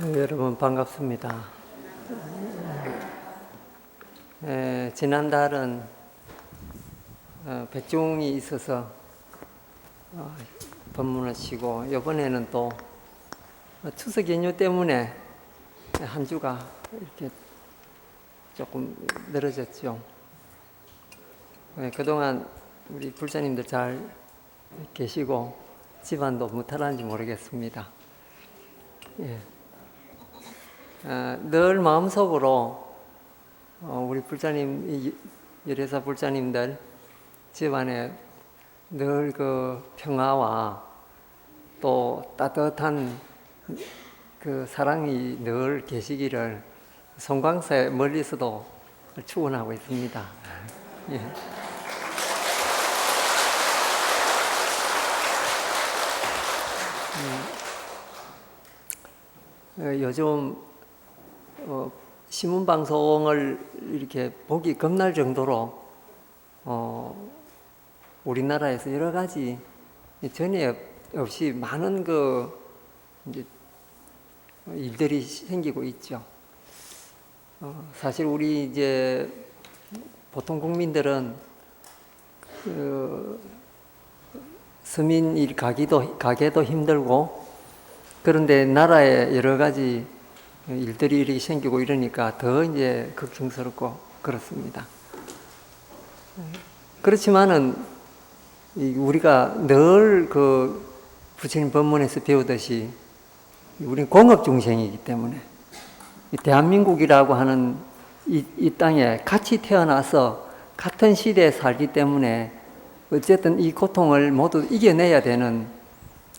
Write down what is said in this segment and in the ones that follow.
여러분 반갑습니다. 지난달은 백종이 있어서 법문을 쉬고, 이번에는 또 추석 연휴 때문에 한 주가 이렇게 조금 늘어졌죠. 그동안 우리 불자님들 잘 계시고 집안도 무탈한지 모르겠습니다. 늘 마음속으로 우리 불자님, 열애사 불자님들 집안에 늘 그 평화와 또 따뜻한 그 사랑이 늘 계시기를 송광사에 멀리서도 축원하고 있습니다. 예. 요즘 신문방송을 이렇게 보기 겁날 정도로 우리나라에서 여러 가지 전에 없이 많은 이제 일들이 생기고 있죠. 사실 우리 이제 보통 국민들은 서민 가기도 힘들고, 그런데 나라에 여러 가지 일들이 이렇게 생기고 이러니까 더 이제 걱정스럽고 그렇습니다. 그렇지만은 우리가 늘 그 부처님 법문에서 배우듯이 우리는 공업중생이기 때문에 대한민국이라고 하는 이 땅에 같이 태어나서 같은 시대에 살기 때문에 어쨌든 이 고통을 모두 이겨내야 되는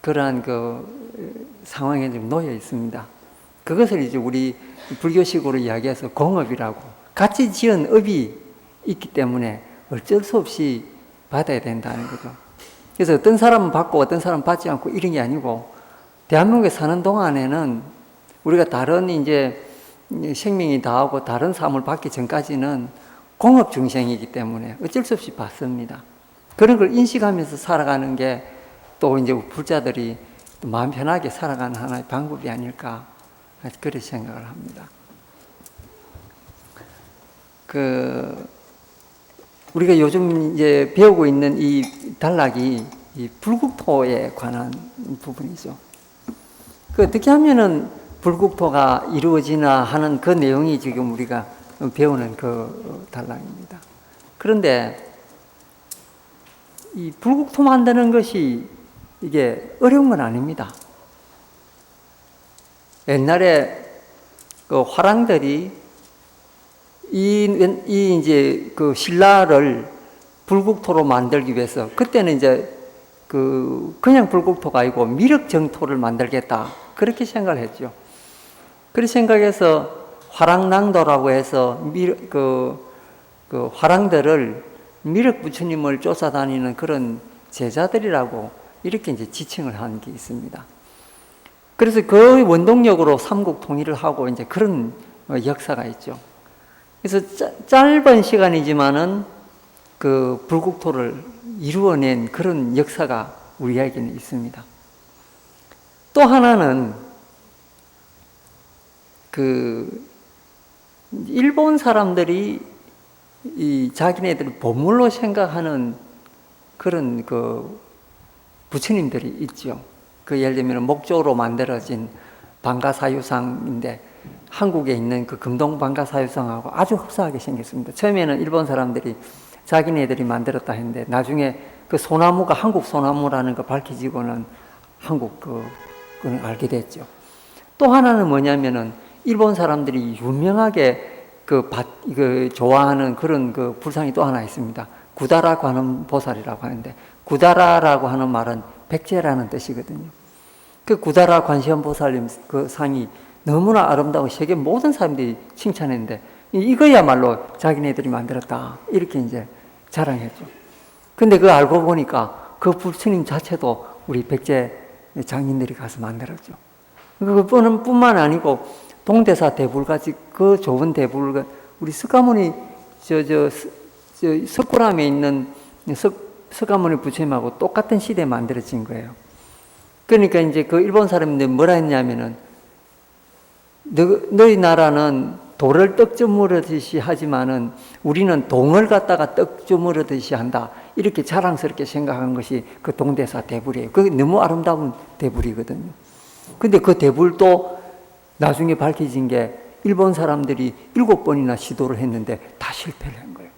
그러한 상황에 좀 놓여 있습니다. 그것을 이제 우리 불교식으로 이야기해서 공업이라고, 같이 지은 업이 있기 때문에 어쩔 수 없이 받아야 된다는 거죠. 그래서 어떤 사람은 받고 어떤 사람은 받지 않고 이런 게 아니고, 대한민국에 사는 동안에는 우리가 다른 이제 생명이 다하고 다른 삶을 받기 전까지는 공업 중생이기 때문에 어쩔 수 없이 받습니다. 그런 걸 인식하면서 살아가는 게 또 이제 불자들이 마음 편하게 살아가는 하나의 방법이 아닐까, 그렇게 생각을 합니다. 우리가 요즘 이제 배우고 있는 이 단락이 이 불국토에 관한 부분이죠. 어떻게 하면은 불국토가 이루어지나 하는 그 내용이 지금 우리가 배우는 그 단락입니다. 그런데 이 불국토 만드는 것이 이게 어려운 건 아닙니다. 옛날에 그 화랑들이 이제 그 신라를 불국토로 만들기 위해서, 그때는 이제 그냥 불국토가 아니고 미륵정토를 만들겠다, 그렇게 생각을 했죠. 그렇게 생각해서 화랑낭도라고 해서 그 화랑들을 미륵 부처님을 쫓아다니는 그런 제자들이라고 이렇게 이제 지칭을 한 게 있습니다. 그래서 그 원동력으로 삼국 통일을 하고 이제 그런 역사가 있죠. 그래서 짧은 시간이지만은 그 불국토를 이루어낸 그런 역사가 우리에게는 있습니다. 또 하나는 일본 사람들이 이 자기네들을 보물로 생각하는 그런 부처님들이 있죠. 예를 들면 목조로 만들어진 방가사유상인데, 한국에 있는 그 금동 방가사유상하고 아주 흡사하게 생겼습니다. 처음에는 일본 사람들이 자기네들이 만들었다 했는데, 나중에 그 소나무가 한국 소나무라는 거 밝혀지고는 한국 그걸 알게 됐죠. 또 하나는 뭐냐면은 일본 사람들이 유명하게 좋아하는 그런 불상이 또 하나 있습니다. 구다라 관음 보살이라고 하는데, 구다라라고 하는 말은 백제라는 뜻이거든요. 그 구다라 관세음 보살님 그 상이 너무나 아름다워 세계 모든 사람들이 칭찬했는데, 이거야말로 자기네들이 만들었다, 이렇게 이제 자랑했죠. 근데 그거 알고 보니까 그 부처님 자체도 우리 백제 장인들이 가서 만들었죠. 그뿐만 아니고 동대사 대불같이 그 좋은 대불, 우리 석가모니 석굴암에 있는 석가모니 부처님하고 똑같은 시대에 만들어진 거예요. 그러니까 이제 그 일본 사람들이 뭐라 했냐면은 너희 나라는 돌을 떡 주무르듯이 하지만은 우리는 동을 갖다가 떡 주무르듯이 한다. 이렇게 자랑스럽게 생각한 것이 그 동대사 대불이에요. 그게 너무 아름다운 대불이거든요. 근데 그 대불도 나중에 밝혀진 게 일본 사람들이 7번이나 시도를 했는데 다 실패를 한 거예요.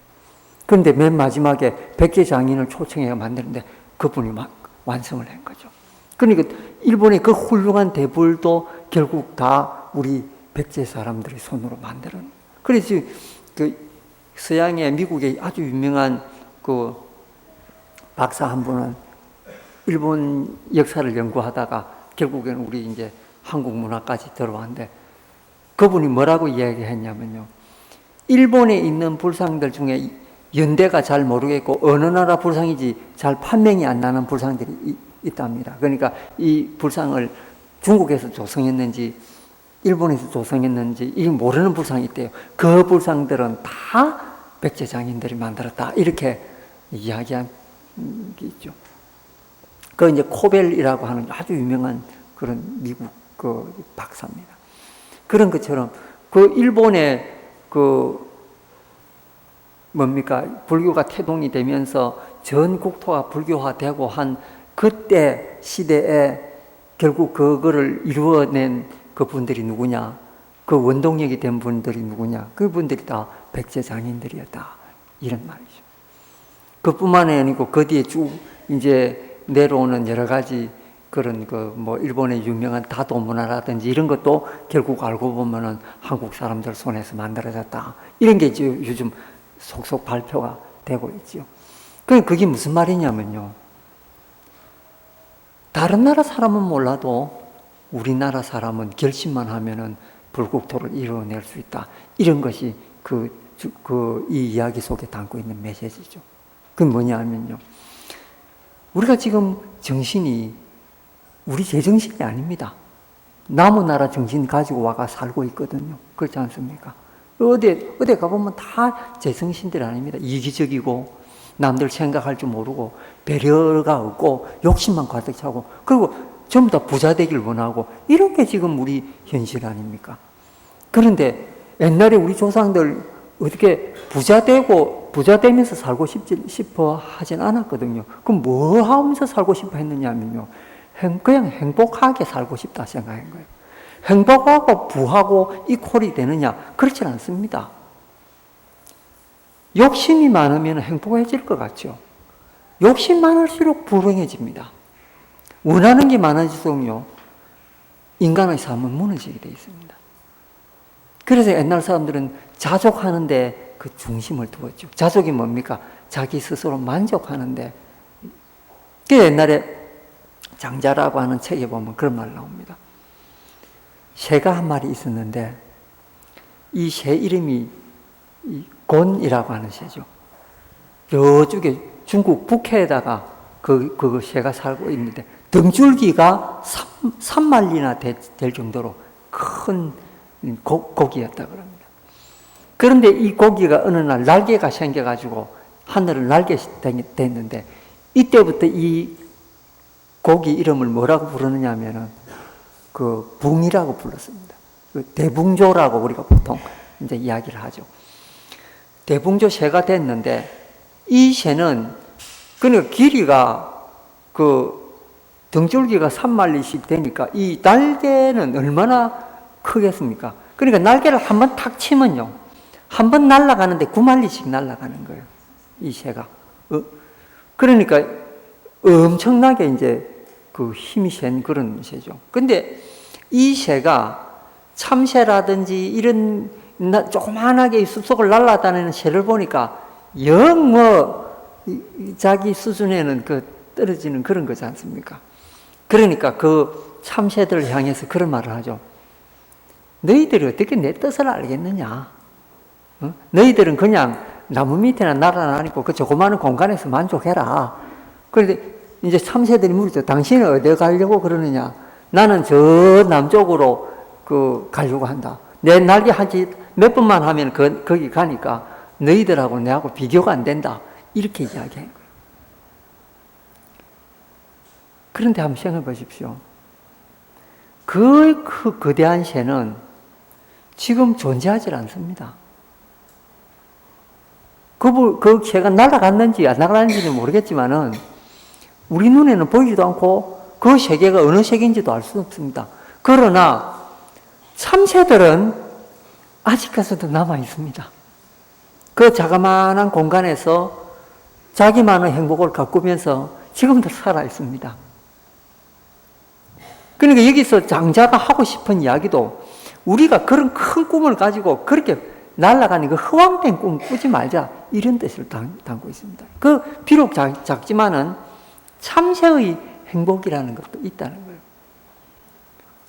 그런데 맨 마지막에 백제 장인을 초청해 만드는데 그분이 막 완성을 한 거죠. 그러니까 일본의 그 훌륭한 대불도 결국 다 우리 백제 사람들의 손으로 만들었는. 그래서 그 서양의 미국의 아주 유명한 그 박사 한 분은 일본 역사를 연구하다가 결국에는 우리 이제 한국 문화까지 들어왔는데 그분이 뭐라고 이야기했냐면요. 일본에 있는 불상들 중에 연대가 잘 모르겠고 어느 나라 불상인지 잘 판명이 안 나는 불상들이 있답니다. 그러니까 이 불상을 중국에서 조성했는지 일본에서 조성했는지 이 모르는 불상이 있대요. 그 불상들은 다 백제 장인들이 만들었다. 이렇게 이야기한 게 있죠. 그 이제 코벨이라고 하는 아주 유명한 그런 미국 그 박사입니다. 그런 것처럼 그 일본의 그 뭡니까 불교가 태동이 되면서 전 국토가 불교화되고 한 그때 시대에 결국 그거를 이루어낸 그 분들이 누구냐? 그 원동력이 된 분들이 누구냐? 그분들이 다 백제 장인들이었다. 이런 말이죠. 그뿐만이 아니고 그 뒤에 쭉 이제 내려오는 여러 가지 그런 그 뭐 일본의 유명한 다도 문화라든지 이런 것도 결국 알고 보면은 한국 사람들 손에서 만들어졌다. 이런 게 이제 요즘 속속 발표가 되고 있죠. 그게 무슨 말이냐면요. 다른 나라 사람은 몰라도 우리나라 사람은 결심만 하면은 불국토를 이루어낼 수 있다. 이런 것이 이 이야기 속에 담고 있는 메시지죠. 그건 뭐냐면요. 우리가 지금 정신이 우리 제정신이 아닙니다. 남의 나라 정신 가지고 와가 살고 있거든요. 그렇지 않습니까? 어디 가보면 다 제정신들 아닙니다. 이기적이고, 남들 생각할 줄 모르고, 배려가 없고, 욕심만 가득 차고, 그리고 전부 다 부자 되길 원하고, 이런 게 지금 우리 현실 아닙니까? 그런데 옛날에 우리 조상들 어떻게 부자 되면서 살고 싶어 하진 않았거든요. 그럼 뭐 하면서 살고 싶어 했느냐면요. 그냥 행복하게 살고 싶다 생각한 거예요. 행복하고 부하고 이퀄이 되느냐? 그렇진 않습니다. 욕심이 많으면 행복해질 것 같죠. 욕심 많을수록 불행해집니다. 원하는 게 많아질수록요, 인간의 삶은 무너지게 되어 있습니다. 그래서 옛날 사람들은 자족하는데 그 중심을 두었죠. 자족이 뭡니까? 자기 스스로 만족하는데. 그 옛날에 장자라고 하는 책에 보면 그런 말 나옵니다. 새가 한 마리 있었는데 이 새 이름이 곤이라고 하는 새죠. 저쪽에 중국 북해에다가 그 새가 살고 있는데 등줄기가 3마리나 될 정도로 큰 고기였다 그럽니다. 그런데 이 고기가 어느 날 날개가 생겨가지고 하늘을 날게 됐는데 이때부터 이 고기 이름을 뭐라고 부르느냐 하면은 그 붕이라고 불렀습니다. 그 대붕조라고 우리가 보통 이제 이야기를 하죠. 대붕조 새가 됐는데 이 새는 그러니까 길이가 그 등줄기가 3마리씩 되니까 이 날개는 얼마나 크겠습니까? 그러니까 날개를 한번 탁 치면요. 한 번 날아가는데 9마리씩 날아가는 거예요. 이 새가. 그러니까 엄청나게 이제 그 힘이 센 그런 새죠. 근데 이 새가 참새라든지 이런 조그만하게 숲속을 날아다니는 새를 보니까 영 자기 수준에는 떨어지는 그런 거지 않습니까? 그러니까 그 참새들을 향해서 그런 말을 하죠. 너희들이 어떻게 내 뜻을 알겠느냐? 너희들은 그냥 나무 밑에나 날아다니고 그 조그마한 공간에서 만족해라. 그런데 이제 참새들이 물죠. 당신은 어디 가려고 그러느냐? 나는 저 남쪽으로 가려고 한다. 내 날개 한지 몇 번만 하면 거기 가니까 너희들하고 내하고 비교가 안 된다. 이렇게 이야기한 거예요. 그런데 한번 생각해 보십시오. 그 거대한 새는 지금 존재하지 않습니다. 그 새가 날아갔는지 안 날아갔는지는 모르겠지만은 우리 눈에는 보이지도 않고 그 세계가 어느 세계인지도 알 수 없습니다. 그러나 참새들은 아직까지도 남아 있습니다. 그 자그마한 공간에서 자기만의 행복을 가꾸면서 지금도 살아 있습니다. 그러니까 여기서 장자가 하고 싶은 이야기도 우리가 그런 큰 꿈을 가지고 그렇게 날아가는 그 허황된 꿈 꾸지 말자, 이런 뜻을 담고 있습니다. 그 비록 작지만은 참새의 행복이라는 것도 있다는 거예요.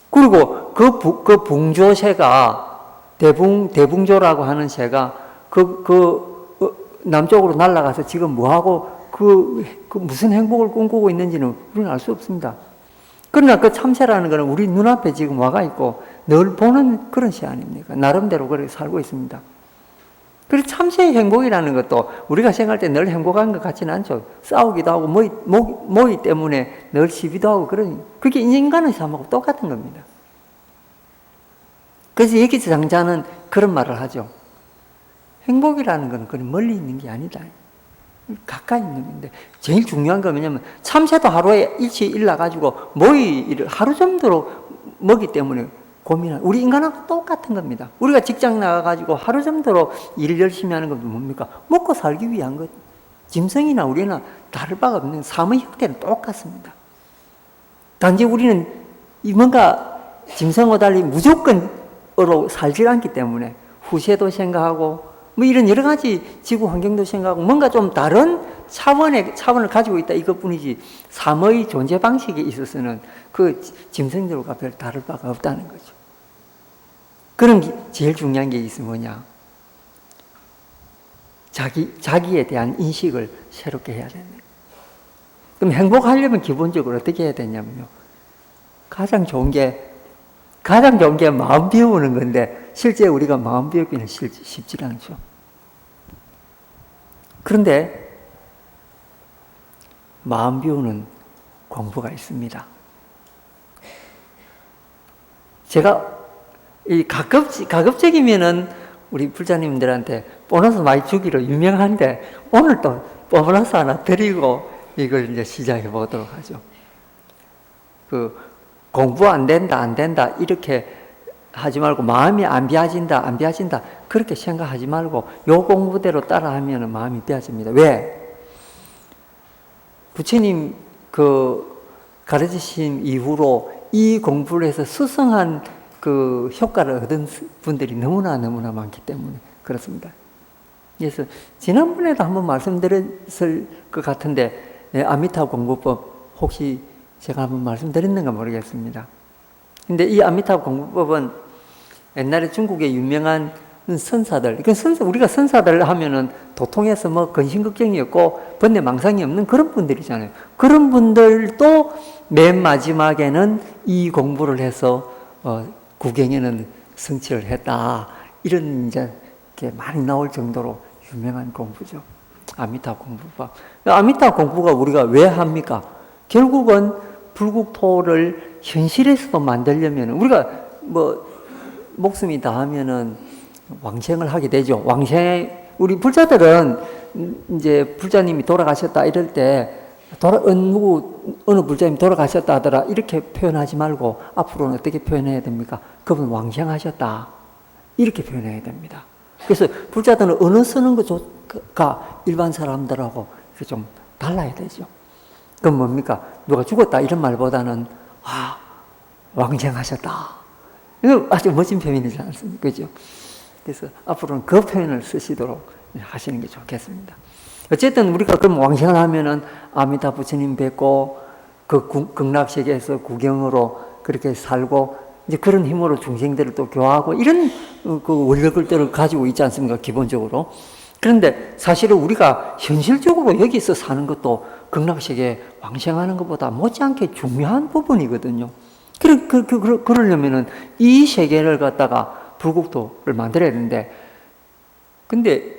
그리고 그 붕조새가 대붕조라고 하는 새가 남쪽으로 날아가서 지금 뭐하고 무슨 행복을 꿈꾸고 있는지는 우리는 알 수 없습니다. 그러나 그 참새라는 것은 우리 눈앞에 지금 와가 있고 늘 보는 그런 새 아닙니까? 나름대로 그렇게 살고 있습니다. 그리고 참새의 행복이라는 것도 우리가 생각할 때 늘 행복한 것 같지는 않죠. 싸우기도 하고 모이 때문에 늘 시비도 하고 그게 인간의 삶하고 똑같은 겁니다. 그래서 여기서 장자는 그런 말을 하죠. 행복이라는 건 그냥 멀리 있는 게 아니다. 가까이 있는 건데 제일 중요한 건 뭐냐면 참새도 하루에 일찍 나가지고 모이를 하루 정도로 먹기 때문에 우리 인간하고 똑같은 겁니다. 우리가 직장 나가가지고 하루 정도로 일을 열심히 하는 건 뭡니까? 먹고 살기 위한 것. 짐승이나 우리나 다를 바가 없는 삶의 형태는 똑같습니다. 단지 우리는 뭔가 짐승과 달리 무조건으로 살지 않기 때문에 후세도 생각하고 뭐 이런 여러 가지 지구 환경도 생각하고 뭔가 좀 다른 차원을 가지고 있다 이것뿐이지 삶의 존재 방식에 있어서는 그 짐승들과 별 다를 바가 없다는 거죠. 그런 게 제일 중요한 게 있으면 뭐냐? 자기에 대한 인식을 새롭게 해야 되는 거예요. 그럼 행복하려면 기본적으로 어떻게 해야 되냐면요. 가장 좋은 게 마음 비우는 건데 실제 우리가 마음 비우기는 쉽지 않죠. 그런데 마음 비우는 공부가 있습니다. 제가 가급적이면은 우리 불자님들한테 보너스 많이 주기로 유명한데 오늘 또 보너스 하나 드리고 이걸 이제 시작해 보도록 하죠. 공부 안 된다 이렇게 하지 말고 마음이 안 비워진다 그렇게 생각하지 말고 요 공부대로 따라하면 마음이 비워집니다. 왜? 부처님 가르치신 이후로 이 공부를 해서 수성한 그 효과를 얻은 분들이 너무나 많기 때문에 그렇습니다. 그래서 지난번에도 한번 말씀드렸을 것 같은데 아미타 공부법 혹시 제가 한번 말씀드렸는가 모르겠습니다. 근데 이 아미타 공부법은 옛날에 중국의 유명한 선사들, 우리가 선사들 하면은 도통해서 뭐 근심걱정이 없고 번뇌망상이 없는 그런 분들이잖아요. 그런 분들도 맨 마지막에는 이 공부를 해서 구경에는 성취를 했다. 이런 이제 많이 나올 정도로 유명한 공부죠. 아미타 공부법. 아미타 공부가 우리가 왜 합니까? 결국은 불국토를 현실에서도 만들려면 우리가 목숨이 다하면은 왕생을 하게 되죠. 우리 불자들은 이제 불자님이 돌아가셨다 이럴 때 어느 불자님이 돌아가셨다 하더라 이렇게 표현하지 말고 앞으로는 어떻게 표현해야 됩니까? 그분 왕생하셨다 이렇게 표현해야 됩니다. 그래서 불자들은 언어 쓰는 것가 일반 사람들하고 좀 달라야 되죠. 그럼 뭡니까? 누가 죽었다 이런 말보다는 왕생하셨다. 이거 아주 멋진 표현이지 않습니까? 그죠? 그래서 앞으로는 그 표현을 쓰시도록 하시는 게 좋겠습니다. 어쨌든 우리가 그럼 왕생을 하면은 아미타 부처님 뵙고 그 극락세계에서 구경으로 그렇게 살고 이제 그런 힘으로 중생들을 또 교화하고 이런 그 원력들을 가지고 있지 않습니까? 기본적으로. 그런데 사실은 우리가 현실적으로 여기서 사는 것도 극락세계 왕생하는 것보다 못지않게 중요한 부분이거든요. 그러려면은 이 세계를 갖다가 불국토를 만들어야 되는데, 근데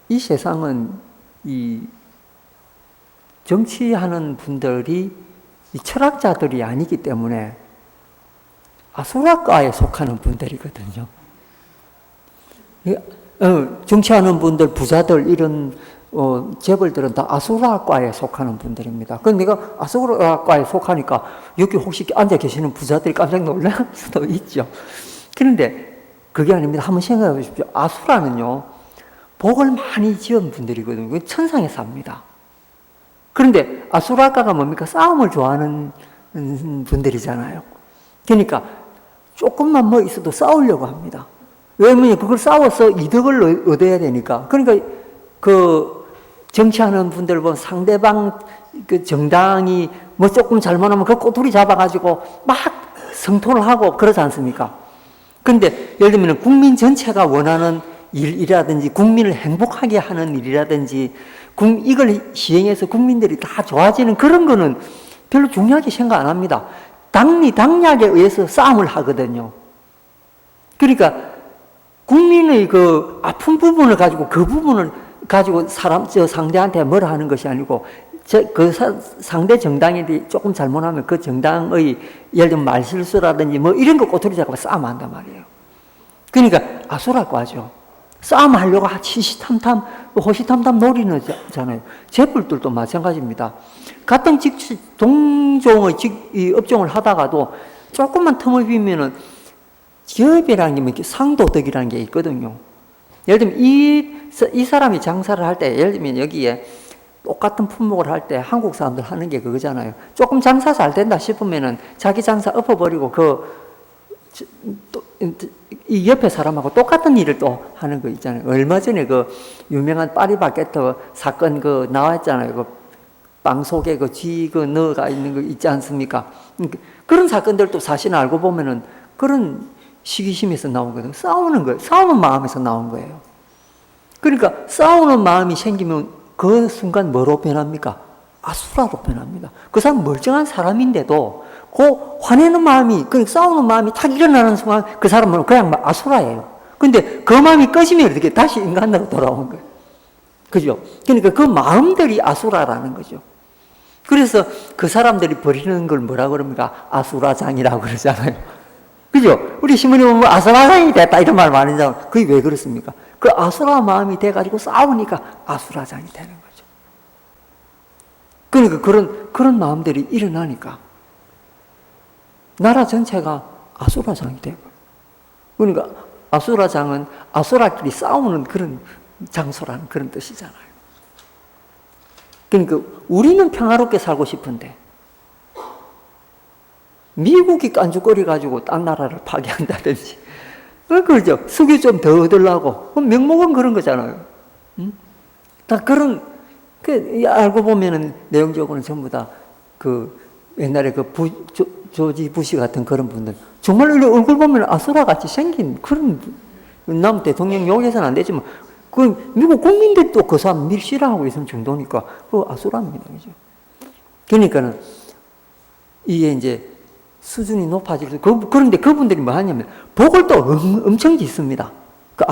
이 세상은 이 정치하는 분들이 이 철학자들이 아니기 때문에 아수라과에 속하는 분들이거든요. 정치하는 분들, 부자들, 이런 재벌들은 다 아수라과에 속하는 분들입니다. 그럼 내가 아수라과에 속하니까 여기 혹시 앉아 계시는 부자들이 깜짝 놀랄 수도 있죠. 그런데 그게 아닙니다. 한번 생각해 보십시오. 아수라는요, 복을 많이 지은 분들이거든요. 천상에 삽니다. 그런데 아수라과가 뭡니까? 싸움을 좋아하는 분들이잖아요. 그러니까 조금만 뭐 있어도 싸우려고 합니다. 왜냐면 그걸 싸워서 이득을 얻어야 되니까. 그러니까 그 정치하는 분들 보면 상대방 그 정당이 뭐 조금 잘못하면 그 꼬투리 잡아가지고 막 성토를 하고 그러지 않습니까? 그런데 예를 들면 국민 전체가 원하는 일이라든지 국민을 행복하게 하는 일이라든지 이걸 시행해서 국민들이 다 좋아지는 그런 거는 별로 중요하게 생각 안 합니다. 당리당략에 의해서 싸움을 하거든요. 그러니까 국민의 그 아픈 부분을 가지고 그 부분을 가지고 상대한테 뭐라 하는 것이 아니고 상대 정당이 조금 잘못하면 그 정당의 예를 들면 말실수라든지 뭐 이런 거 꼬투리 잡고 싸움한단 말이에요. 그러니까 아수라과죠. 싸움하려고 호시탐탐 노리잖아요. 재벌들도 마찬가지입니다. 같은 동종의 이 업종을 하다가도 조금만 틈을 비면은 기업이라는 게 상도덕이라는 게 있거든요. 예를 들면 이 사람이 장사를 할 때, 예를 들면 여기에 똑같은 품목을 할 때 한국 사람들 하는 게 그거잖아요. 조금 장사 잘 된다 싶으면은 자기 장사 엎어버리고 이 옆에 사람하고 똑같은 일을 또 하는 거 있잖아요. 얼마 전에 그 유명한 파리바게트 사건 나왔잖아요. 그 빵 속에 넣어가 있는 거 있지 않습니까? 그런 사건들도 사실 알고 보면은 그런 시기심에서 나온 거예요. 싸우는 거예요. 싸우는 마음에서 나온 거예요. 그러니까 싸우는 마음이 생기면 그 순간 뭐로 변합니까? 아수라로 변합니다. 그 사람 멀쩡한 사람인데도 그 화내는 마음이, 싸우는 마음이 탁 일어나는 순간 그 사람은 그냥 아수라예요. 근데 그 마음이 꺼지면 이렇게 다시 인간으로 돌아오는 거예요. 그죠? 그러니까 그 마음들이 아수라라는 거죠. 그래서 그 사람들이 버리는 걸 뭐라 그럽니까? 아수라장이라고 그러잖아요. 그죠? 우리 신문에 보면 아수라장이 됐다 이런 말 많이 하잖아요. 그게 왜 그렇습니까? 그 아수라 마음이 돼가지고 싸우니까 아수라장이 되는 거죠. 그러니까 그런 마음들이 일어나니까 나라 전체가 아수라장이 되고, 그러니까 아수라장은 아수라끼리 싸우는 그런 장소라는 그런 뜻이잖아요. 그러니까 우리는 평화롭게 살고 싶은데 미국이 깐죽거려가지고 딴 나라를 파괴한다든지, 그렇죠. 석유 좀 더 얻으려고. 명목은 그런 거잖아요. 다 알고 보면은 내용적으로는 전부 다 옛날에 조지 부시 같은 그런 분들. 정말 얼굴 보면 아수라 같이 생긴 그런, 남 대통령 욕해서는 안 되지만, 미국 국민들도 그 사람 싫어하고 있을 정도니까, 아수라입니다. 그죠? 그러니까는, 이게 이제, 수준이 높아지고, 그런데 그분들이 뭐 하냐면, 복을 또 엄청 짓습니다. 그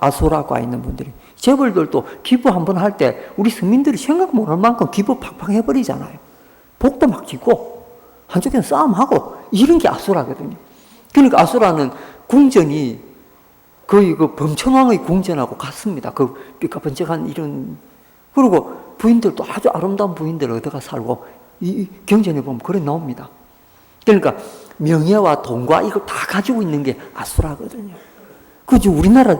아수라과 있는 분들이. 재벌들도 기부 한번 할 때, 우리 서민들이 생각 못할 만큼 기부 팍팍 해버리잖아요. 복도 막 짓고, 한쪽에는 싸움하고, 이런 게 아수라거든요. 그러니까 아수라는 궁전이 거의 범천왕의 궁전하고 같습니다. 삐까번쩍한 이런. 그리고 부인들도 아주 아름다운 부인들 얻어가 살고, 이 경전에 보면 그래 나옵니다. 그러니까 명예와 돈과 이걸 다 가지고 있는 게 아수라거든요. 그죠? 우리나라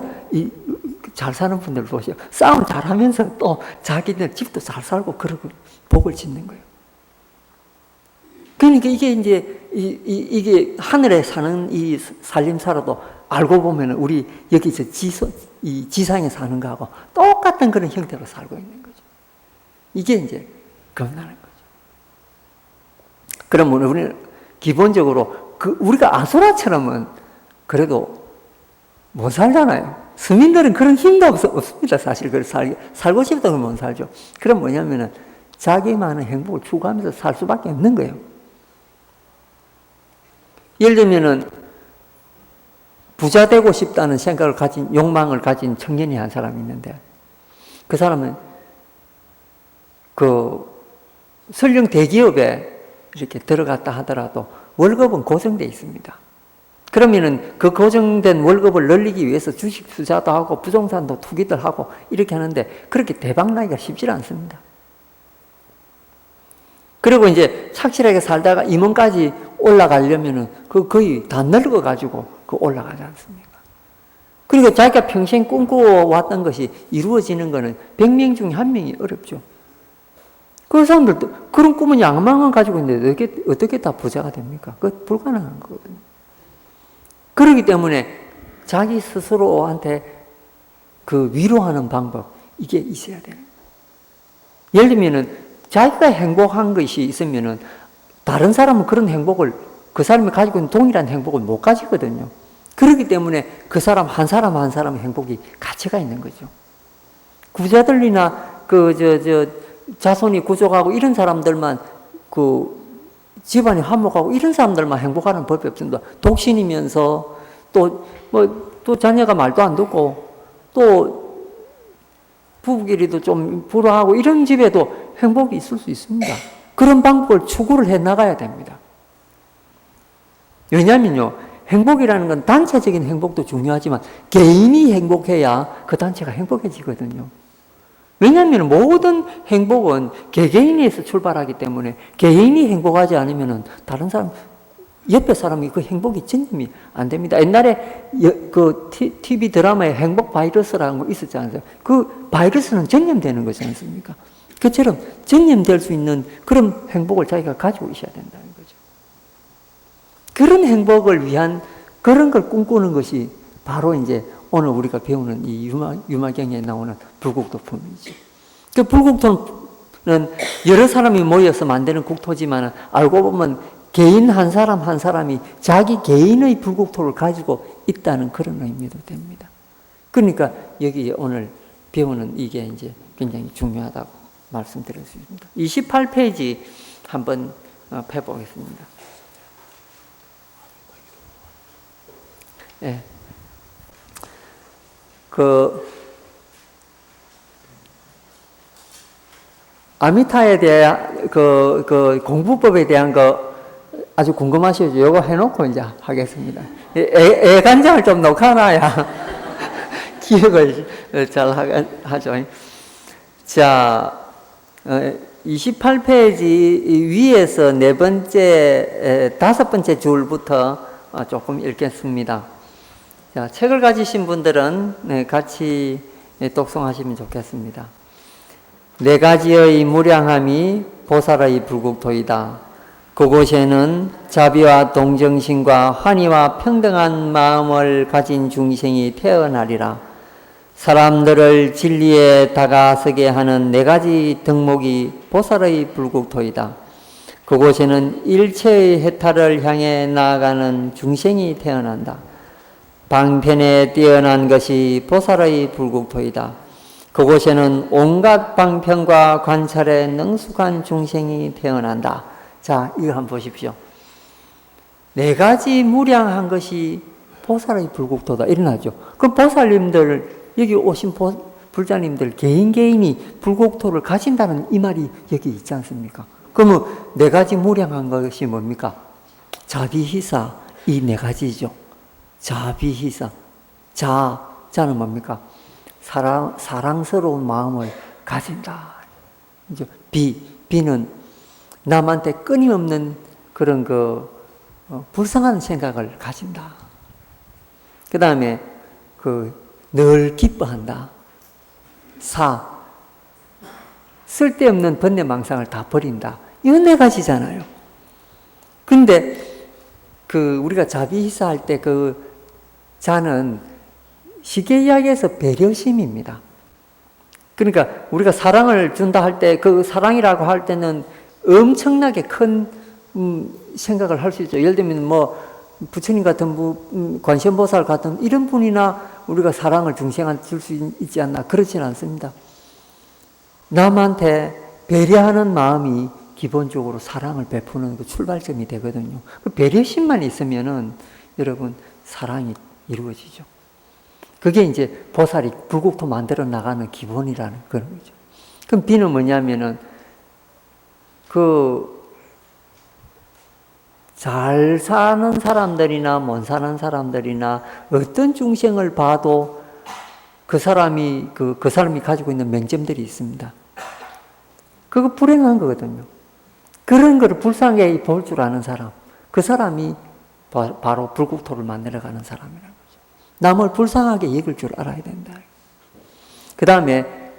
잘 사는 분들 보세요. 싸움 잘하면서 또 자기들 집도 잘 살고 그러고 복을 짓는 거예요. 그러니까 이게 이제 이게 하늘에 사는 이 살림살아도 알고 보면 우리 여기서 이 지상에 사는 거하고 똑같은 그런 형태로 살고 있는 거죠. 이게 이제 겁나는 거죠. 그러면 우리는 기본적으로 우리가 아수라처럼은 그래도 못 살잖아요. 서민들은 그런 힘도 없습니다. 사실 살고 싶다고 못 살죠. 그럼 뭐냐면은 자기만의 행복을 추구하면서 살 수밖에 없는 거예요. 예를 들면은 부자 되고 싶다는 생각을 가진, 욕망을 가진 청년이 한 사람이 있는데, 그 사람은 설령 대기업에 이렇게 들어갔다 하더라도 월급은 고정되어 있습니다. 그러면은 그 고정된 월급을 늘리기 위해서 주식 투자도 하고 부동산도 투기들 하고 이렇게 하는데 그렇게 대박 나기가 쉽지 않습니다. 그리고 이제 착실하게 살다가 임원까지 올라가려면은 그 거의 다 늙어가지고 그 올라가지 않습니까? 그리고 자기가 평생 꿈꿔왔던 것이 이루어지는 것은 100명 중에 1명이 어렵죠. 그 사람들도 그런 꿈은 양망은 가지고 있는데 어떻게 다 부자가 됩니까? 그건 불가능한 거거든요. 그렇기 때문에 자기 스스로한테 그 위로하는 방법, 이게 있어야 돼요. 예를 들면은 자기가 행복한 것이 있으면은 다른 사람은 그런 행복을, 그 사람이 가지고 있는 동일한 행복을 못 가지거든요. 그렇기 때문에 그 사람 한 사람 한 사람의 행복이 가치가 있는 거죠. 부자들이나 자손이 부족하고 이런 사람들만 그 집안이 화목하고 이런 사람들만 행복하는 법이 없습니다. 독신이면서 또 자녀가 말도 안 듣고 또 부부끼리도 좀 불화하고 이런 집에도 행복이 있을 수 있습니다. 그런 방법을 추구를 해 나가야 됩니다. 왜냐하면요, 행복이라는 건 단체적인 행복도 중요하지만 개인이 행복해야 그 단체가 행복해지거든요. 왜냐하면 모든 행복은 개개인에서 출발하기 때문에 개인이 행복하지 않으면 다른 사람, 옆에 사람이 그 행복이 전염이 안 됩니다. 옛날에 그 TV 드라마에 행복 바이러스라는 거 있었지 않습니까? 그 바이러스는 전염되는 거지 않습니까? 그처럼 전염될 수 있는 그런 행복을 자기가 가지고 있어야 된다는 거죠. 그런 행복을 위한 그런 걸 꿈꾸는 것이 바로 이제 오늘 우리가 배우는 이 유마경에 나오는 불국토품이죠. 그 불국토는 여러 사람이 모여서 만드는 국토지만 알고 보면 개인 한 사람 한 사람이 자기 개인의 불국토를 가지고 있다는 그런 의미도 됩니다. 그러니까 여기 오늘 배우는 이게 이제 굉장히 중요하다고 말씀드렸습니다. 28페이지 한번 펴보겠습니다. 예. 아미타에 대한 공부법에 대한 거 아주 궁금하시죠? 이거 해놓고 이제 하겠습니다. 애간장을 좀 넣어놔야 기억을 잘 하죠. 자, 28페이지 위에서 다섯 번째 줄부터 조금 읽겠습니다. 자, 책을 가지신 분들은 같이 독송하시면 좋겠습니다. 네 가지의 무량함이 보살의 불국토이다. 그곳에는 자비와 동정심과 환희와 평등한 마음을 가진 중생이 태어나리라. 사람들을 진리에 다가서게 하는 네 가지 덕목이 보살의 불국토이다. 그곳에는 일체의 해탈을 향해 나아가는 중생이 태어난다. 방편에 뛰어난 것이 보살의 불국토이다. 그곳에는 온갖 방편과 관찰에 능숙한 중생이 태어난다. 자, 이거 한번 보십시오. 네 가지 무량한 것이 보살의 불국토다. 일어나죠. 그럼 보살님들, 여기 오신 불자님들 개인이 불국토를 가진다는 이 말이 여기 있지 않습니까? 그러면 네 가지 무량한 것이 뭡니까? 자비희사, 이 네 가지죠. 자비희사. 자는 뭡니까? 사랑스러운 마음을 가진다. 비는 남한테 끊임없는 그런 불쌍한 생각을 가진다. 그 다음에 늘 기뻐한다. 쓸데없는 번뇌망상을 다 버린다. 이 네 가지잖아요. 근데 우리가 자비희사 할 때 자는 쉽게 이야기해서 배려심입니다. 그러니까 우리가 사랑을 준다 할 때 사랑이라고 할 때는 엄청나게 큰 생각을 할 수 있죠. 예를 들면 부처님 같은 분, 관세음보살 같은 이런 분이나 우리가 사랑을 중생한테 줄 수 있지 않나. 그렇지는 않습니다. 남한테 배려하는 마음이 기본적으로 사랑을 베푸는 출발점이 되거든요. 그 배려심만 있으면은 여러분 사랑이 이루어지죠. 그게 이제 보살이 불국토 만들어 나가는 기본이라는 그런 거죠. 그럼 비는 뭐냐면은 잘 사는 사람들이나 못 사는 사람들이나 어떤 중생을 봐도 그 사람이 가지고 있는 명점들이 있습니다. 그거 불행한 거거든요. 그런 거를 불쌍하게 볼 줄 아는 사람, 그 사람이 바로 불국토를 만들어가는 사람이라는 거죠. 남을 불쌍하게 여길 줄 알아야 된다. 그 다음에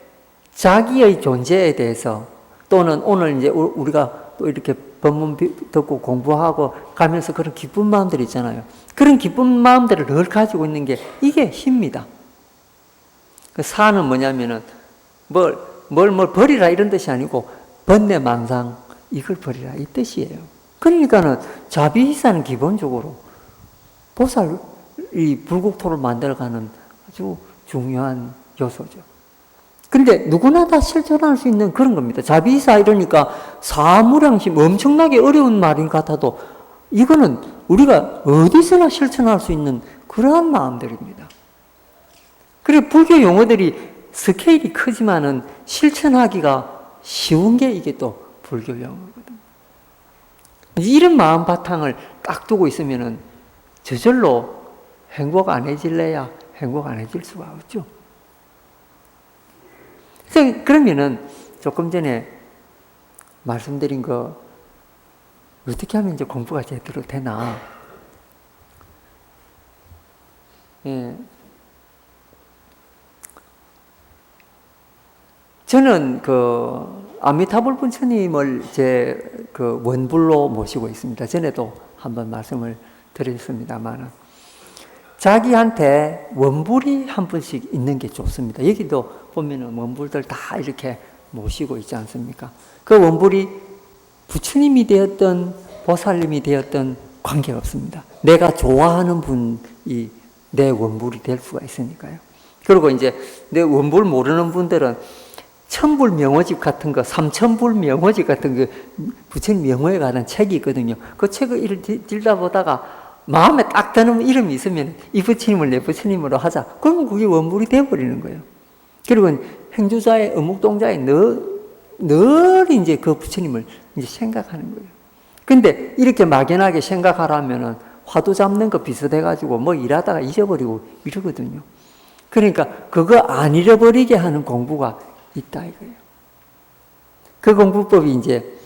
자기의 존재에 대해서, 또는 오늘 이제 우리가 또 이렇게 법문 듣고 공부하고 가면서 그런 기쁜 마음들이 있잖아요. 그런 기쁜 마음들을 늘 가지고 있는 게 이게 힘입니다. 그 사는 뭐냐면은 뭘 버리라 이런 뜻이 아니고 번뇌망상 이걸 버리라 이 뜻이에요. 그러니까는 자비의사는 기본적으로 보살 이 불국토를 만들어가는 아주 중요한 요소죠. 근데 누구나 다 실천할 수 있는 그런 겁니다. 자비의사 이러니까 사무량심 엄청나게 어려운 말인 것 같아도 이거는 우리가 어디서나 실천할 수 있는 그러한 마음들입니다. 그리고 불교 용어들이 스케일이 크지만은 실천하기가 쉬운 게 이게 또 불교 용어거든요. 이런 마음 바탕을 딱 두고 있으면은 저절로 행복 안 해질래야 행복 안 해질 수가 없죠. 그러면은 조금 전에 말씀드린 거 어떻게 하면 이제 공부가 제대로 되나? 예. 저는 아미타불 부처님을 제 원불로 모시고 있습니다. 전에도 한번 말씀을 드렸습니다만, 자기한테 원불이 한 분씩 있는 게 좋습니다. 여기도 보면은 원불들 다 이렇게 모시고 있지 않습니까? 그 원불이 부처님이 되었던 보살님이 되었던 관계없습니다. 내가 좋아하는 분이 내 원불이 될 수가 있으니까요. 그리고 이제 내 원불 모르는 분들은 천불 명호집 같은 거, 삼천불 명호집 같은 거 부처님 명호에 관한 책이 있거든요. 그 책을 읽다 보다가 마음에 딱 드는 이름이 있으면 이 부처님을 내 부처님으로 하자. 그러면 그게 원불이 되어버리는 거예요. 그리고 행주자의 어묵동자의 늘 이제 그 부처님을 이제 생각하는 거예요. 근데 이렇게 막연하게 생각하라면은 화두 잡는 거 비슷해가지고 뭐 일하다가 잊어버리고 이러거든요. 그러니까 그거 안 잃어버리게 하는 공부가 있다 이거예요. 그 공부법이 이제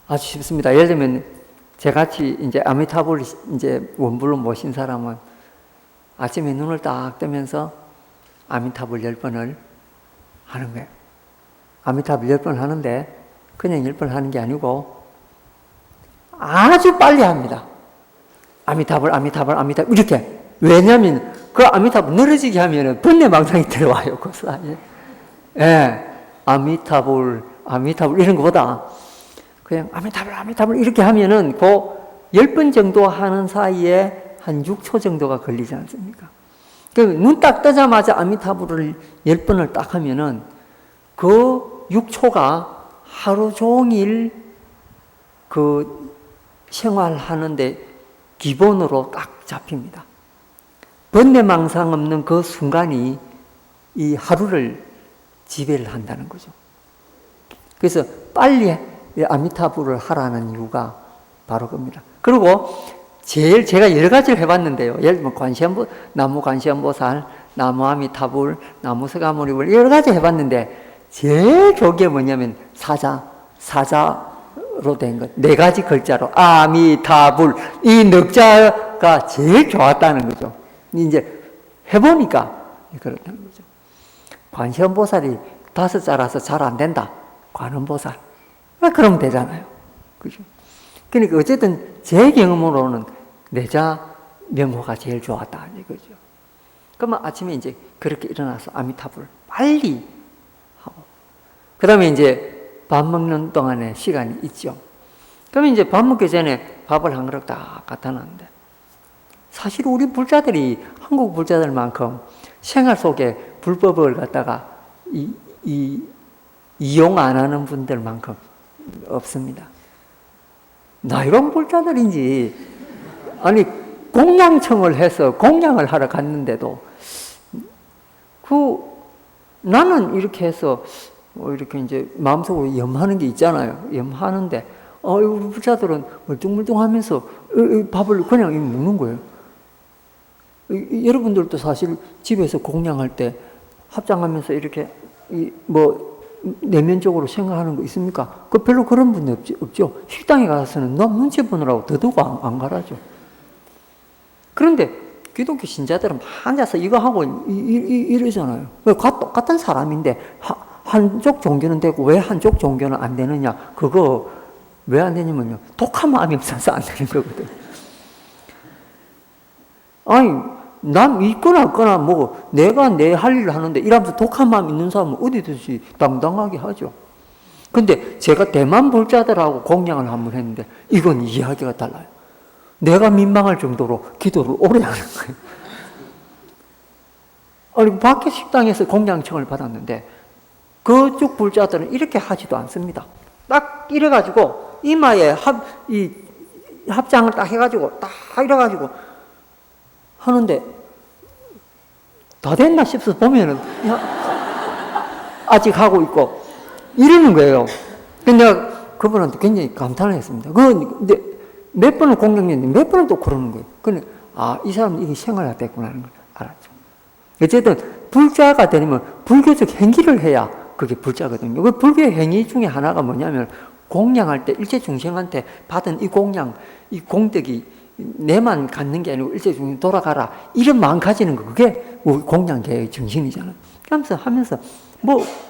아주 쉽습니다. 예를 들면 저같이 이제 아미타불 이제 원불로 모신 사람은 아침에 눈을 딱 뜨면서 아미타불 10번을 하는 거예요. 아미타불 10번 하는데 그냥 10번 하는 게 아니고 아주 빨리 합니다. 아미타불, 아미타불, 아미타불 이렇게. 왜냐하면 그 아미타불 늘어지게 하면 번뇌망상이 들어와요. 그 사이에. 예, 아미타불, 아미타불 이런 것보다 그냥 아미타불, 아미타불 이렇게 하면은 그 10번 정도 하는 사이에 한 6초 정도가 걸리지 않습니까? 눈 딱 뜨자마자 아미타불을 10번을 딱 하면은 그 6초가 하루 종일 그 생활하는데 기본으로 딱 잡힙니다. 번뇌망상 없는 그 순간이 이 하루를 지배를 한다는 거죠. 그래서 빨리 아미타불을 하라는 이유가 바로 겁니다. 그리고 제가 여러 가지를 해봤는데요. 예를 들면 나무 관세음보살, 나무 아미타불, 나무 서가모니불 여러 가지 해봤는데 제일 좋은 게 뭐냐면 사자로 된 것. 4가지 글자로 아미타불 이 넉자가 제일 좋았다는 거죠. 이제 해보니까 그렇다는 거죠. 관세음보살이 5자라서 잘 안 된다. 관음보살. 그러면 되잖아요. 그죠? 그러니까 어쨌든 제 경험으로는 4자 명호가 제일 좋았다. 이거죠. 그러면 아침에 이제 그렇게 일어나서 아미타불 빨리 하고. 그 다음에 이제 밥 먹는 동안에 시간이 있죠. 그러면 이제 밥 먹기 전에 밥을 한 그릇 딱 갖다 놨는데 사실 우리 불자들이 한국 불자들만큼 생활 속에 불법을 갖다가 이용 안 하는 분들만큼 없습니다. 나이론 불자들인지 아니 공양청을 해서 공양을 하러 갔는데도 나는 이렇게 해서 이렇게 이제 마음속으로 염하는 게 있잖아요. 염하는데 우리 부자들은 멀뚱멀뚱하면서 밥을 그냥 먹는 거예요. 여러분들도 사실 집에서 공양할 때 합장하면서 이렇게 내면적으로 생각하는 거 있습니까? 별로 그런 분 없죠. 식당에 가서는 너 눈치 보느라고 더더욱 안 가라죠. 그런데 기독교 신자들은 앉아서 이거 하고 이러잖아요. 똑같은 사람인데 한쪽 종교는 되고 왜 한쪽 종교는 안 되느냐? 그거 왜 안 되냐면요. 독한 마음이 없어서 안 되는 거거든. 아니, 남 있거나 없거나 내가 내 할 일을 하는데 이러면서 독한 마음 있는 사람은 어디든지 당당하게 하죠. 근데 제가 대만 불자들하고 공양을 한번 했는데 이건 이야기가 달라요. 내가 민망할 정도로 기도를 오래 하는 거예요. 아니, 밖에 식당에서 공양청을 받았는데 그쪽 불자들은 이렇게 하지도 않습니다. 딱 이래가지고 이마에 합장을 딱 해가지고 딱 이래가지고 하는데 다 됐나 싶어서 보면은 아직 하고 있고 이러는 거예요. 근데 내가 그분한테 굉장히 감탄을 했습니다. 근데 몇 번을 공양했는데 몇 번을 또 그러는 거예요. 근데 이 사람은 이게 생활화됐구나 하는 걸 알았죠. 어쨌든 불자가 되려면 불교적 행위를 해야 그게 불자거든요. 그 불교의 행위 중에 하나가 뭐냐면 공양할 때 일체 중생한테 받은 이 공양, 이 공덕이 내만 갖는 게 아니고 일체 중생 돌아가라 이런 마음 가지는 거 그게 우리 공양계의 정신이잖아요. 그러면서 하면서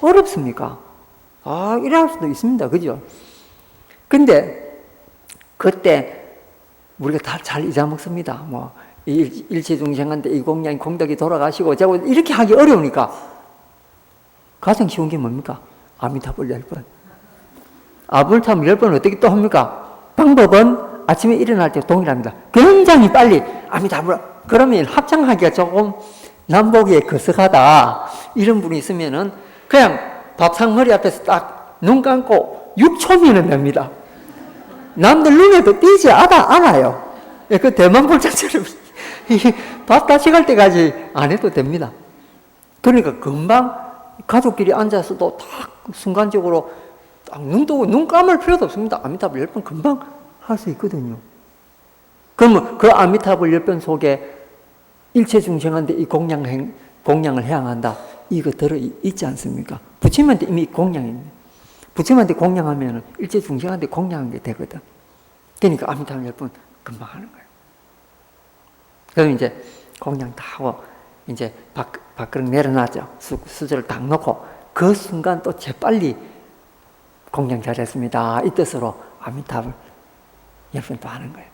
어렵습니까? 이래 할 수도 있습니다. 그죠? 근데 그때 우리가 다 잘 잊어먹습니다. 일체 중생한테 이 공양 공덕이 돌아가시고 자꾸 이렇게 하기 어려우니까 가장 쉬운 게 뭡니까? 아미타불 10번. 아미타불 10번 어떻게 또 합니까? 방법은 아침에 일어날 때 동일합니다. 굉장히 빨리 아미타불. 그러면 합장하기가 조금 남보기에 거석하다. 이런 분이 있으면은 그냥 밥상 머리 앞에서 딱 눈 감고 6초면은 됩니다. 남들 눈에도 띄지 않아요. 그 대만 불자처럼 밥 다시 갈 때까지 안 해도 됩니다. 그러니까 금방 가족끼리 앉아서도 딱 순간적으로 딱 눈 뜨고 눈 감을 필요도 없습니다. 아미타불 10번 금방 할 수 있거든요. 그러면 그 아미타불 10번 속에 일체 중생한테 이 공양을 해야 한다. 이거 들어있지 않습니까? 부처님한테 이미 공양이 있네. 부처님한테 공양하면 일체 중생한테 공양한 게 되거든. 그러니까 아미타불 10번 금방 하는 거예요. 그럼 이제 공양 다 하고 이제 밥그릇 내려놨죠. 수저를 딱 놓고 그 순간 또 재빨리 공양 잘했습니다. 이 뜻으로 아미타불 10번 또 하는 거예요.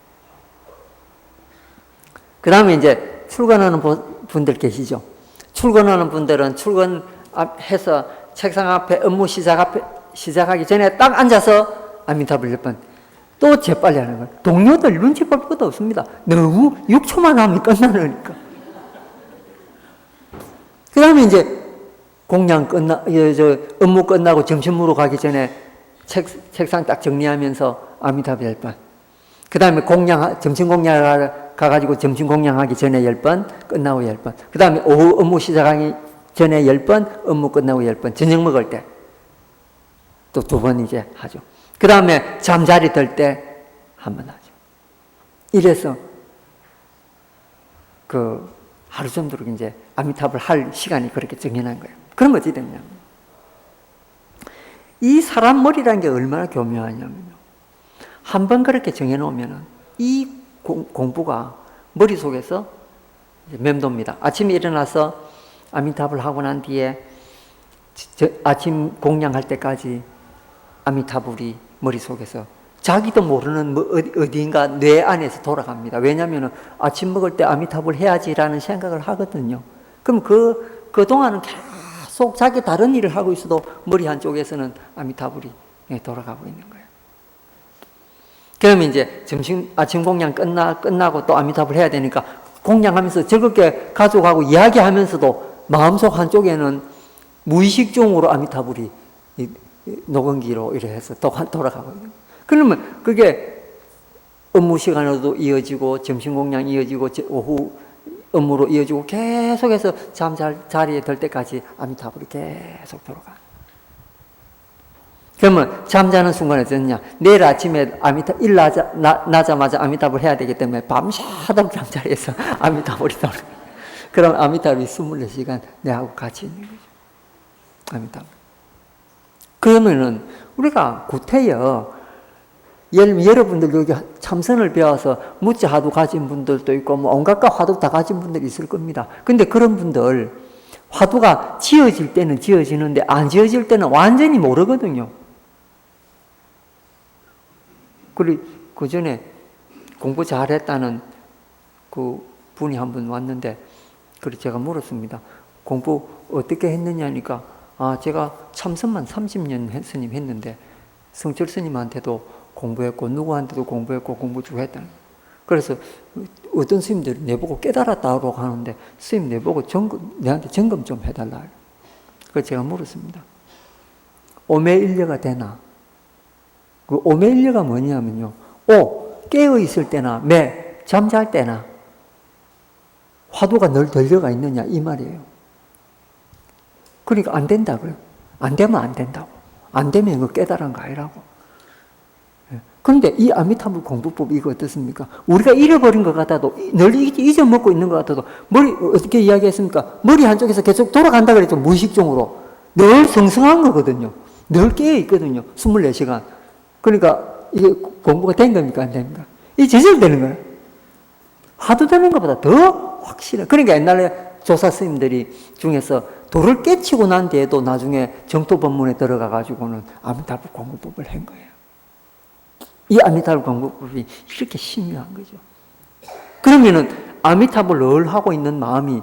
그 다음에 이제 출근하는 분들 계시죠. 출근하는 분들은 출근해서 책상 앞에 업무 시작하기 전에 딱 앉아서 아미타불 10번 또 재빨리 하는 거예요. 동료들 눈치 볼 것도 없습니다. 너무 6초만 하면 끝나니까. 그 다음에 이제 업무 끝나고 점심 먹으러 가기 전에 책상 딱 정리하면서 아미타불 10번. 그 다음에 점심 공양 가가지고 점심 공양하기 전에 10번, 끝나고 10번. 그 다음에 오후 업무 시작하기 전에 10번, 업무 끝나고 10번. 저녁 먹을 때 또 2번 이제 하죠. 그 다음에 잠자리 들 때 한 번 하죠. 이래서 하루 정도로 이제 아미타불 할 시간이 그렇게 정해놓은 거예요. 그럼 어찌 됐냐. 이 사람 머리라는 게 얼마나 교묘하냐면요. 한 번 그렇게 정해놓으면 이 공부가 머릿속에서 맴돕니다. 아침에 일어나서 아미타불 하고 난 뒤에 아침 공양할 때까지 아미타불이 머릿속에서 자기도 모르는 어디인가 뇌 안에서 돌아갑니다. 왜냐하면 아침 먹을 때 아미타불 해야지라는 생각을 하거든요. 그럼 그동안은 계속 자기 다른 일을 하고 있어도 머리 한쪽에서는 아미타불이 돌아가고 있는 거예요. 그러면 이제 아침 공양 끝나고 또 아미타불 해야 되니까 공양하면서 즐겁게 가족하고 이야기하면서도 마음속 한쪽에는 무의식 중으로 아미타불이 녹음기로 이래 해서 또 돌아가고 있는 거예요. 그러면 그게 업무 시간으로도 이어지고 점심 공양 이어지고 오후 업무로 이어지고 계속해서 자리에 들 때까지 아미타불이 계속 돌아가. 그러면 잠자는 순간에 어쩌냐? 내일 아침에 나자마자 아미타불 해야 되기 때문에 밤새도록 잠자리에서 아미타불이 나오는 거예요. 그럼 아미타불이 24시간 내하고 같이 있는 거죠. 아미타불. 그러면은 우리가 구태여, 예를 들면 여러분들 여기 참선을 배워서 무지 화두 가진 분들도 있고 뭐 온갖 화두 다 가진 분들이 있을 겁니다. 근데 그런 분들 화두가 지어질 때는 지어지는데 안 지어질 때는 완전히 모르거든요. 그리고 그 전에 공부 잘했다는 그 분이 한 분 왔는데, 그래서 제가 물었습니다. 공부 어떻게 했느냐니까, 제가 참선만 30년 스님 했는데 성철 스님한테도 공부했고 누구한테도 공부했고 공부 쭉 했다. 그래서 어떤 스님들이 내보고 깨달았다고 하는데 스님 내보고 내한테 점검 좀 해달라. 그래서 제가 물었습니다. 오매일려가 되나? 그 오매일려가 뭐냐면요, 깨어 있을 때나 잠잘 때나 화두가 늘 들려가 있느냐 이 말이에요. 그러니까 안 된다 그래요. 안 되면 안 된다고. 안 되면 이거 깨달은 거 아니라고. 그런데 이 아미타불 공부법 이거 어떻습니까? 우리가 잃어버린 것 같아도, 늘 잊어먹고 있는 것 같아도, 어떻게 이야기했습니까? 머리 한쪽에서 계속 돌아간다 그랬죠. 무의식적으로. 늘 성성한 거거든요. 늘 깨어 있거든요. 24시간. 그러니까 이게 공부가 된 겁니까? 안 됩니까? 이 제대로 되는 거예요. 화두 되는 것보다 더 확실해. 그러니까 옛날에 조사 스님들이 중에서 도를 깨치고 난 뒤에도 나중에 정토법문에 들어가 가지고는 아미타불 공부법을 한 거예요. 이 아미타불 공부법이 이렇게 신묘한 거죠. 그러면은 아미타불 늘 하고 있는 마음이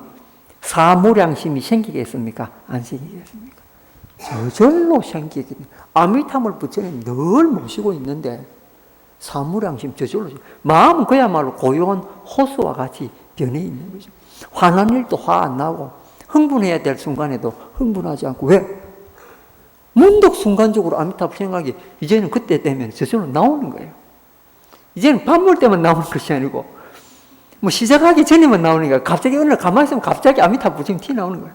사무량심이 생기겠습니까? 안 생기겠습니까? 저절로 생기게. 아미타불 부처님 늘 모시고 있는데 사무량심 저절로. 마음은 그야말로 고요한 호수와 같이 변해 있는 거죠. 화난 일도 화 안 나고, 흥분해야 될 순간에도 흥분하지 않고. 왜? 문득 순간적으로 아미타불 생각이 이제는 그때 되면 저절로 나오는 거예요. 이제는 밥 먹을 때만 나오는 것이 아니고, 뭐 시작하기 전에만 나오니까 갑자기 어느 날 가만히 있으면 갑자기 아미타불 부처님 티 나오는 거예요.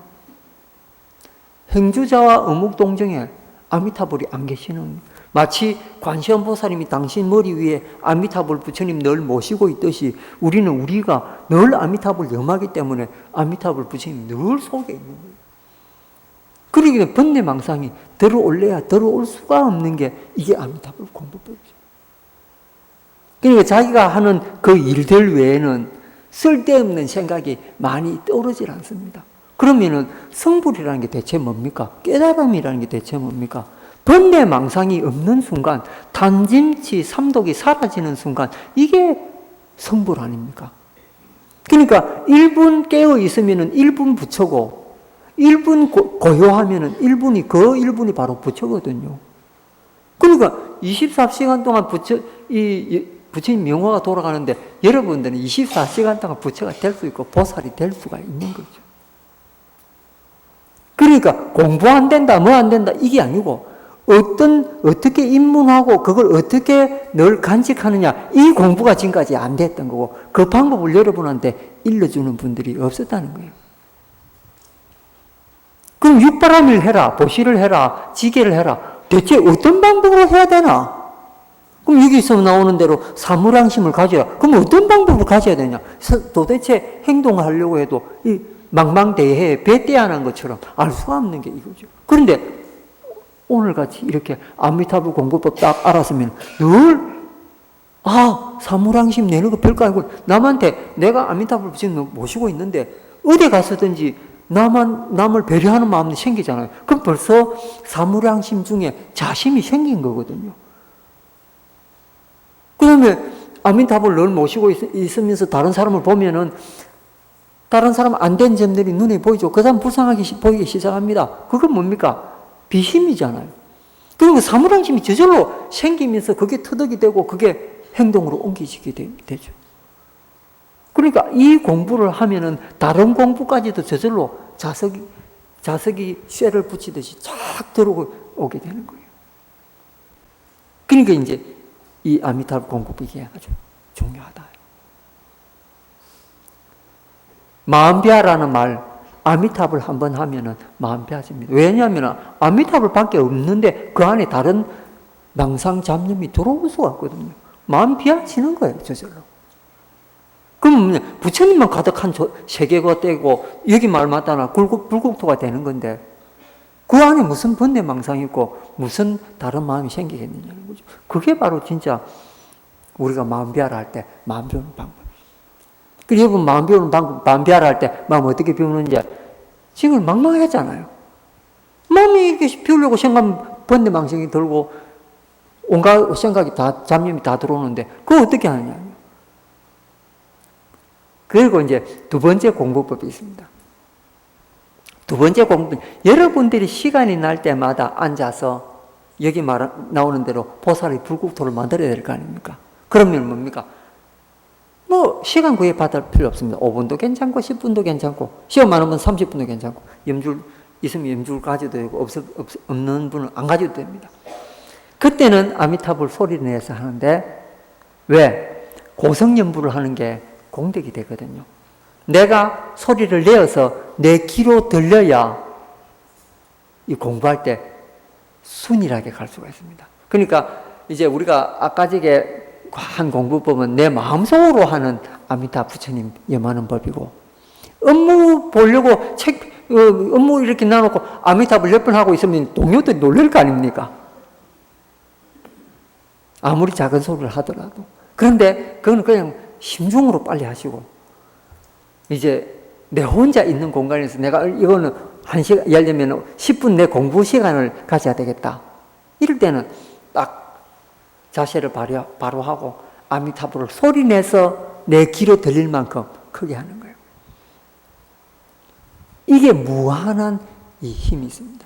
행주자와 어묵동정에 아미타불이 안 계시는, 마치 관세음보살님이 당신 머리 위에 아미타불 부처님 늘 모시고 있듯이 우리가 늘 아미타불 염하기 때문에 아미타불 부처님 늘 속에 있는 거예요. 그러기에 번뇌망상이 들어올래야 들어올 수가 없는 게 이게 아미타불 공부법이죠. 그러니까 자기가 하는 그 일들 외에는 쓸데없는 생각이 많이 떠오르질 않습니다. 그러면은 성불이라는 게 대체 뭡니까? 깨달음이라는 게 대체 뭡니까? 번뇌망상이 없는 순간, 단짐치 삼독이 사라지는 순간, 이게 성불 아닙니까? 그러니까 1분 깨어 있으면은 1분 부처고, 1분 고요하면은 1분이, 그 1분이 바로 부처거든요. 그러니까 24시간 동안 부처님 명화가 돌아가는데 여러분들은 24시간 동안 부처가 될 수 있고 보살이 될 수가 있는 거죠. 그러니까 공부 안 된다, 뭐 안 된다, 이게 아니고, 어떻게 입문하고 그걸 어떻게 늘 간직하느냐, 이 공부가 지금까지 안 됐던 거고, 그 방법을 여러분한테 일러주는 분들이 없었다는 거예요. 그럼 육바람일 해라, 보시를 해라, 지게를 해라. 대체 어떤 방법으로 해야 되나? 그럼 여기서 나오는 대로 사무량심을 가져야, 그럼 어떤 방법을 가져야 되냐? 도대체 행동을 하려고 해도 이 망망대해에 배떼안한 것처럼 알 수가 없는 게 이거죠. 그런데 오늘같이 이렇게 아미타불 공부법 딱 알았으면 늘 사무량심 내는 거 별거 아니고, 남한테 내가 아미타불 지금 모시고 있는데 어디 가서든지 남을 배려하는 마음이 생기잖아요. 그럼 벌써 사무량심 중에 자심이 생긴 거거든요. 그러면 아미타불 늘 모시고 있으면서 다른 사람을 보면은 다른 사람 안 된 점들이 눈에 보이죠. 그 사람 불쌍하게 보이기 시작합니다. 그건 뭡니까? 비심이잖아요. 그리고 사무량심이 저절로 생기면서 그게 터득이 되고 그게 행동으로 옮기지게 되죠. 그러니까 이 공부를 하면은 다른 공부까지도 저절로 자석이 쇠를 붙이듯이 쫙 들어오게 되는 거예요. 그러니까 이제 이 아미타불 공부법이 아주 중요하다. 마음비아라는 말, 아미타불 한번 하면은 마음 비워집니다. 왜냐하면 아미타불 밖에 없는데 그 안에 다른 망상 잡념이 들어올 수가 없거든요. 마음 비워지는 거예요, 저절로. 그럼 부처님만 가득한 세계가 되고 여기 말 맞다나 불국토가 되는 건데 그 안에 무슨 번뇌 망상이 있고 무슨 다른 마음이 생기겠느냐는 거죠. 그게 바로 진짜 우리가 마음 비워라 할 때 마음 비우는 방법이에요. 그리고 여러분 마음 비우는 방법, 마음 비워라 할 때 마음 어떻게 비우는지 지금 막막하잖아요. 마음이 이렇게 비우려고 생각, 번뇌 망상이 들고 온갖 생각이 다, 잡념이 다 들어오는데 그걸 어떻게 하느냐. 그리고 이제 두 번째 공부법이 있습니다. 두 번째 공부법, 여러분들이 시간이 날 때마다 앉아서 여기 나오는 대로 보살의 불국토를 만들어야 될 거 아닙니까? 그러면 뭡니까? 뭐 시간 구애 받을 필요 없습니다. 5분도 괜찮고 10분도 괜찮고 시간 많으면 30분도 괜찮고 염줄 있으면 염줄 가져도 되고 없는 분은 안 가져도 됩니다. 그때는 아미타불 소리를 내서 하는데 왜? 고성연부를 하는 게 공덕이 되거든요. 내가 소리를 내어서 내 귀로 들려야 이 공부할 때 순일하게 갈 수가 있습니다. 그러니까 이제 우리가 아까 전에 한 공부법은 내 마음속으로 하는 아미타 부처님 염하는 법이고, 업무 보려고 업무 이렇게 놔놓고 아미타불 몇 번 하고 있으면 동료들이 놀랄 거 아닙니까? 아무리 작은 소리를 하더라도. 그런데 그건 그냥 심중으로 빨리 하시고, 이제 내 혼자 있는 공간에서 내가 이거는 1시간, 예를 들면 10분 내 공부 시간을 가져야 되겠다. 이럴 때는 딱 자세를 바로 하고 아미타불을 소리내서 내 귀로 들릴 만큼 크게 하는 거예요. 이게 무한한 이 힘이 있습니다.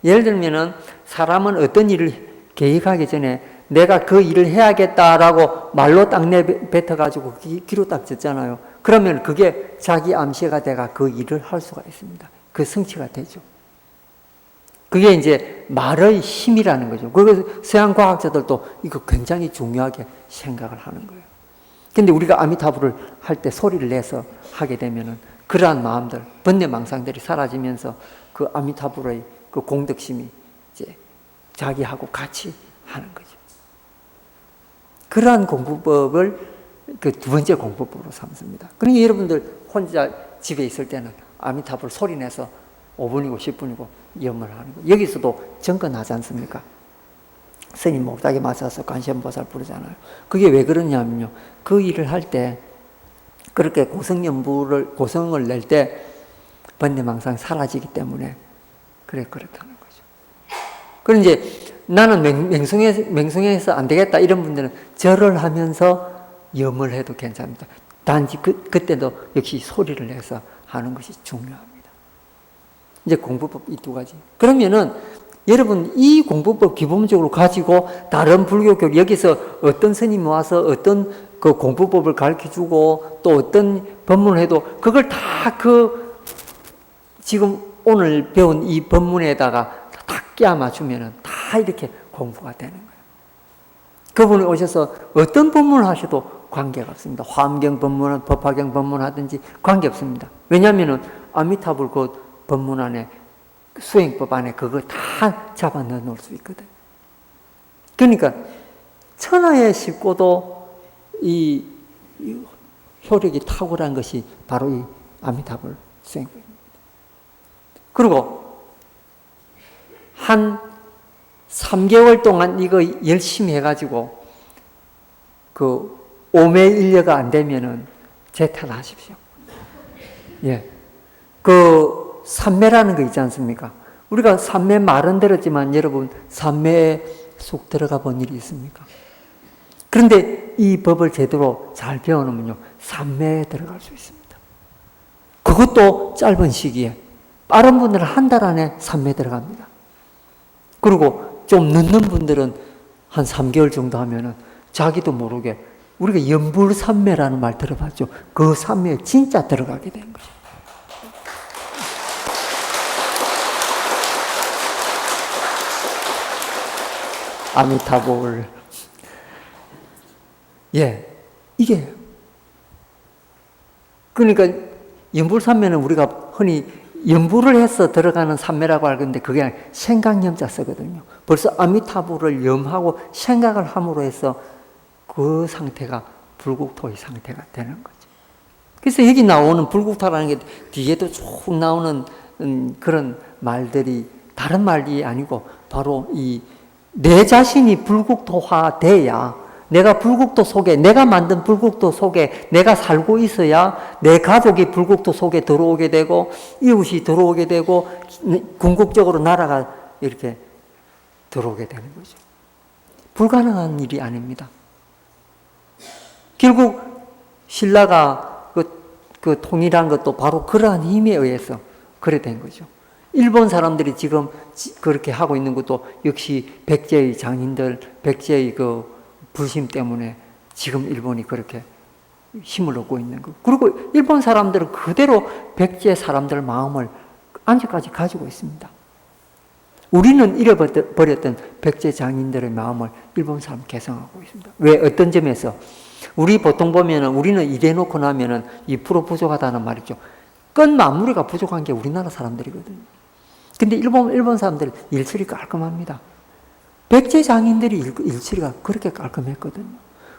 예를 들면은 사람은 어떤 일을 계획하기 전에 내가 그 일을 해야겠다라고 말로 딱 내뱉어가지고 귀로 딱 듣잖아요. 그러면 그게 자기 암시가 돼가 그 일을 할 수가 있습니다. 그 성취가 되죠. 그게 이제 말의 힘이라는 거죠. 그래서 서양 과학자들도 이거 굉장히 중요하게 생각을 하는 거예요. 근데 우리가 아미타불을 할 때 소리를 내서 하게 되면은 그러한 마음들, 번뇌 망상들이 사라지면서 그 아미타불의 그 공덕심이 이제 자기하고 같이 하는 거죠. 그러한 공부법을 그 두 번째 공부법으로 삼습니다. 그러니까 여러분들 혼자 집에 있을 때는 아미타불 소리 내서 5분이고 10분이고 염을 하는 거예요. 여기서도 정건하지 않습니까? 스님 목닥에 맞춰서 관세음보살 부르잖아요. 그게 왜 그러냐면요. 그 일을 할 때 그렇게 고성을 낼 때 번뇌망상이 사라지기 때문에 그렇다는 거죠. 그럼 이제 나는 맹성해서 안 되겠다 이런 분들은 절을 하면서 염을 해도 괜찮습니다. 단지 그때도 역시 소리를 내서 하는 것이 중요합니다. 이제 공부법 이 두 가지. 그러면은 여러분 이 공부법 기본적으로 가지고 다른 불교교 여기서 어떤 스님이 와서 어떤 그 공부법을 가르쳐주고 또 어떤 법문을 해도 그걸 다 지금 오늘 배운 이 법문에다가 다 끼워 맞추면은 다 이렇게 공부가 되는 거예요. 그분이 오셔서 어떤 법문을 하셔도 관계가 없습니다. 화엄경 법문, 법화경 법문 하든지 관계 없습니다. 왜냐하면은 아미타불 그 법문 안에 수행법 안에 그거 다 잡아 넣어 놓을 수 있거든. 그러니까 천하의 식구도 이 효력이 탁월한 것이 바로 이 아미타불 수행법입니다. 그리고 한 3개월 동안 이거 열심히 해가지고 그 오매일려가 안 되면은 재탈하십시오. 예. 그 삼매라는 거 있지 않습니까? 우리가 삼매 말은 들었지만 여러분 삼매에 쏙 들어가 본 일이 있습니까? 그런데 이 법을 제대로 잘 배워놓으면요 삼매에 들어갈 수 있습니다. 그것도 짧은 시기에 빠른 분들은 한 달 안에 삼매 들어갑니다. 그리고 좀 늦는 분들은 한 3개월 정도 하면은 자기도 모르게 우리가 연불삼매라는 말 들어봤죠? 그 삼매에 진짜 들어가게 된 거죠. 아미타불. 예, 이게 그러니까 연불산매는 우리가 흔히 연불을 해서 들어가는 산매라고 알건데 그게 아니라 생각염자 쓰거든요. 벌써 아미타불을 염하고 생각을 함으로 해서 그 상태가 불국토의 상태가 되는 거죠. 그래서 여기 나오는 불국토라는 게 뒤에도 쭉 나오는 그런 말들이 다른 말이 아니고 바로 이 내 자신이 불국토화 돼야 내가 불국토 속에, 내가 만든 불국토 속에 내가 살고 있어야 내 가족이 불국토 속에 들어오게 되고 이웃이 들어오게 되고 궁극적으로 나라가 이렇게 들어오게 되는 거죠. 불가능한 일이 아닙니다. 결국 신라가 그 통일한 것도 바로 그러한 힘에 의해서 그래 된 거죠. 일본 사람들이 지금 그렇게 하고 있는 것도 역시 백제의 장인들, 백제의 그 불심 때문에 지금 일본이 그렇게 힘을 얻고 있는 거. 그리고 일본 사람들은 그대로 백제 사람들 마음을 아직까지 가지고 있습니다. 우리는 잃어버렸던 백제 장인들의 마음을 일본 사람 개성하고 있습니다. 왜? 어떤 점에서? 우리 보통 보면은 우리는 이래놓고 나면은 2% 부족하다는 말이죠. 건 마무리가 부족한 게 우리나라 사람들이거든요. 근데 일본 사람들 일처리 깔끔합니다. 백제 장인들이 일처리가 그렇게 깔끔했거든요.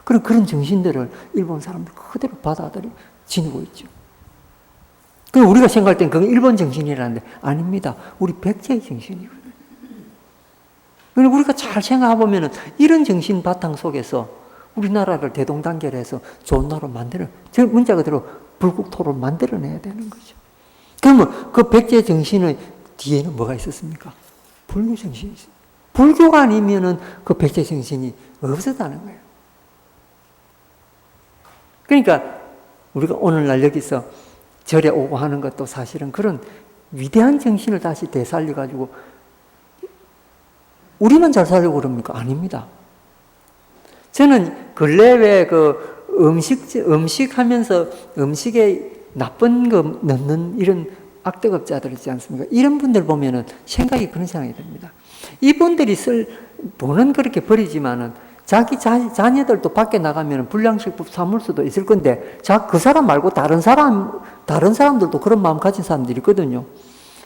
그런 정신들을 일본 사람들 그대로 받아들여 지니고 있죠. 그럼 우리가 생각할 땐 그건 일본 정신이라는데 아닙니다. 우리 백제의 정신이거든요. 그리고 우리가 잘 생각해보면 이런 정신 바탕 속에서 우리나라를 대동단결해서 좋은 나라로 저 문자 그대로 불국토를 만들어내야 되는 거죠. 그러면 그 백제 정신의 뒤에는 뭐가 있었습니까? 불교 정신이 있어요. 불교가 아니면은 그 백제 정신이 없었다는 거예요. 그러니까 우리가 오늘날 여기서 절에 오고 하는 것도 사실은 그런 위대한 정신을 다시 되살려가지고 우리만 잘 살려고 그럽니까? 아닙니다. 저는 근래에 그 음식 하면서 음식에 나쁜 거 넣는 이런 악덕업자들 있지 않습니까? 이런 분들 보면은 그런 생각이 듭니다. 이분들이 돈은 그렇게 버리지만은 자기 자녀들도 밖에 나가면 불량식품 사물 수도 있을 건데, 그 사람 말고 다른 사람들도 그런 마음 가진 사람들이 있거든요.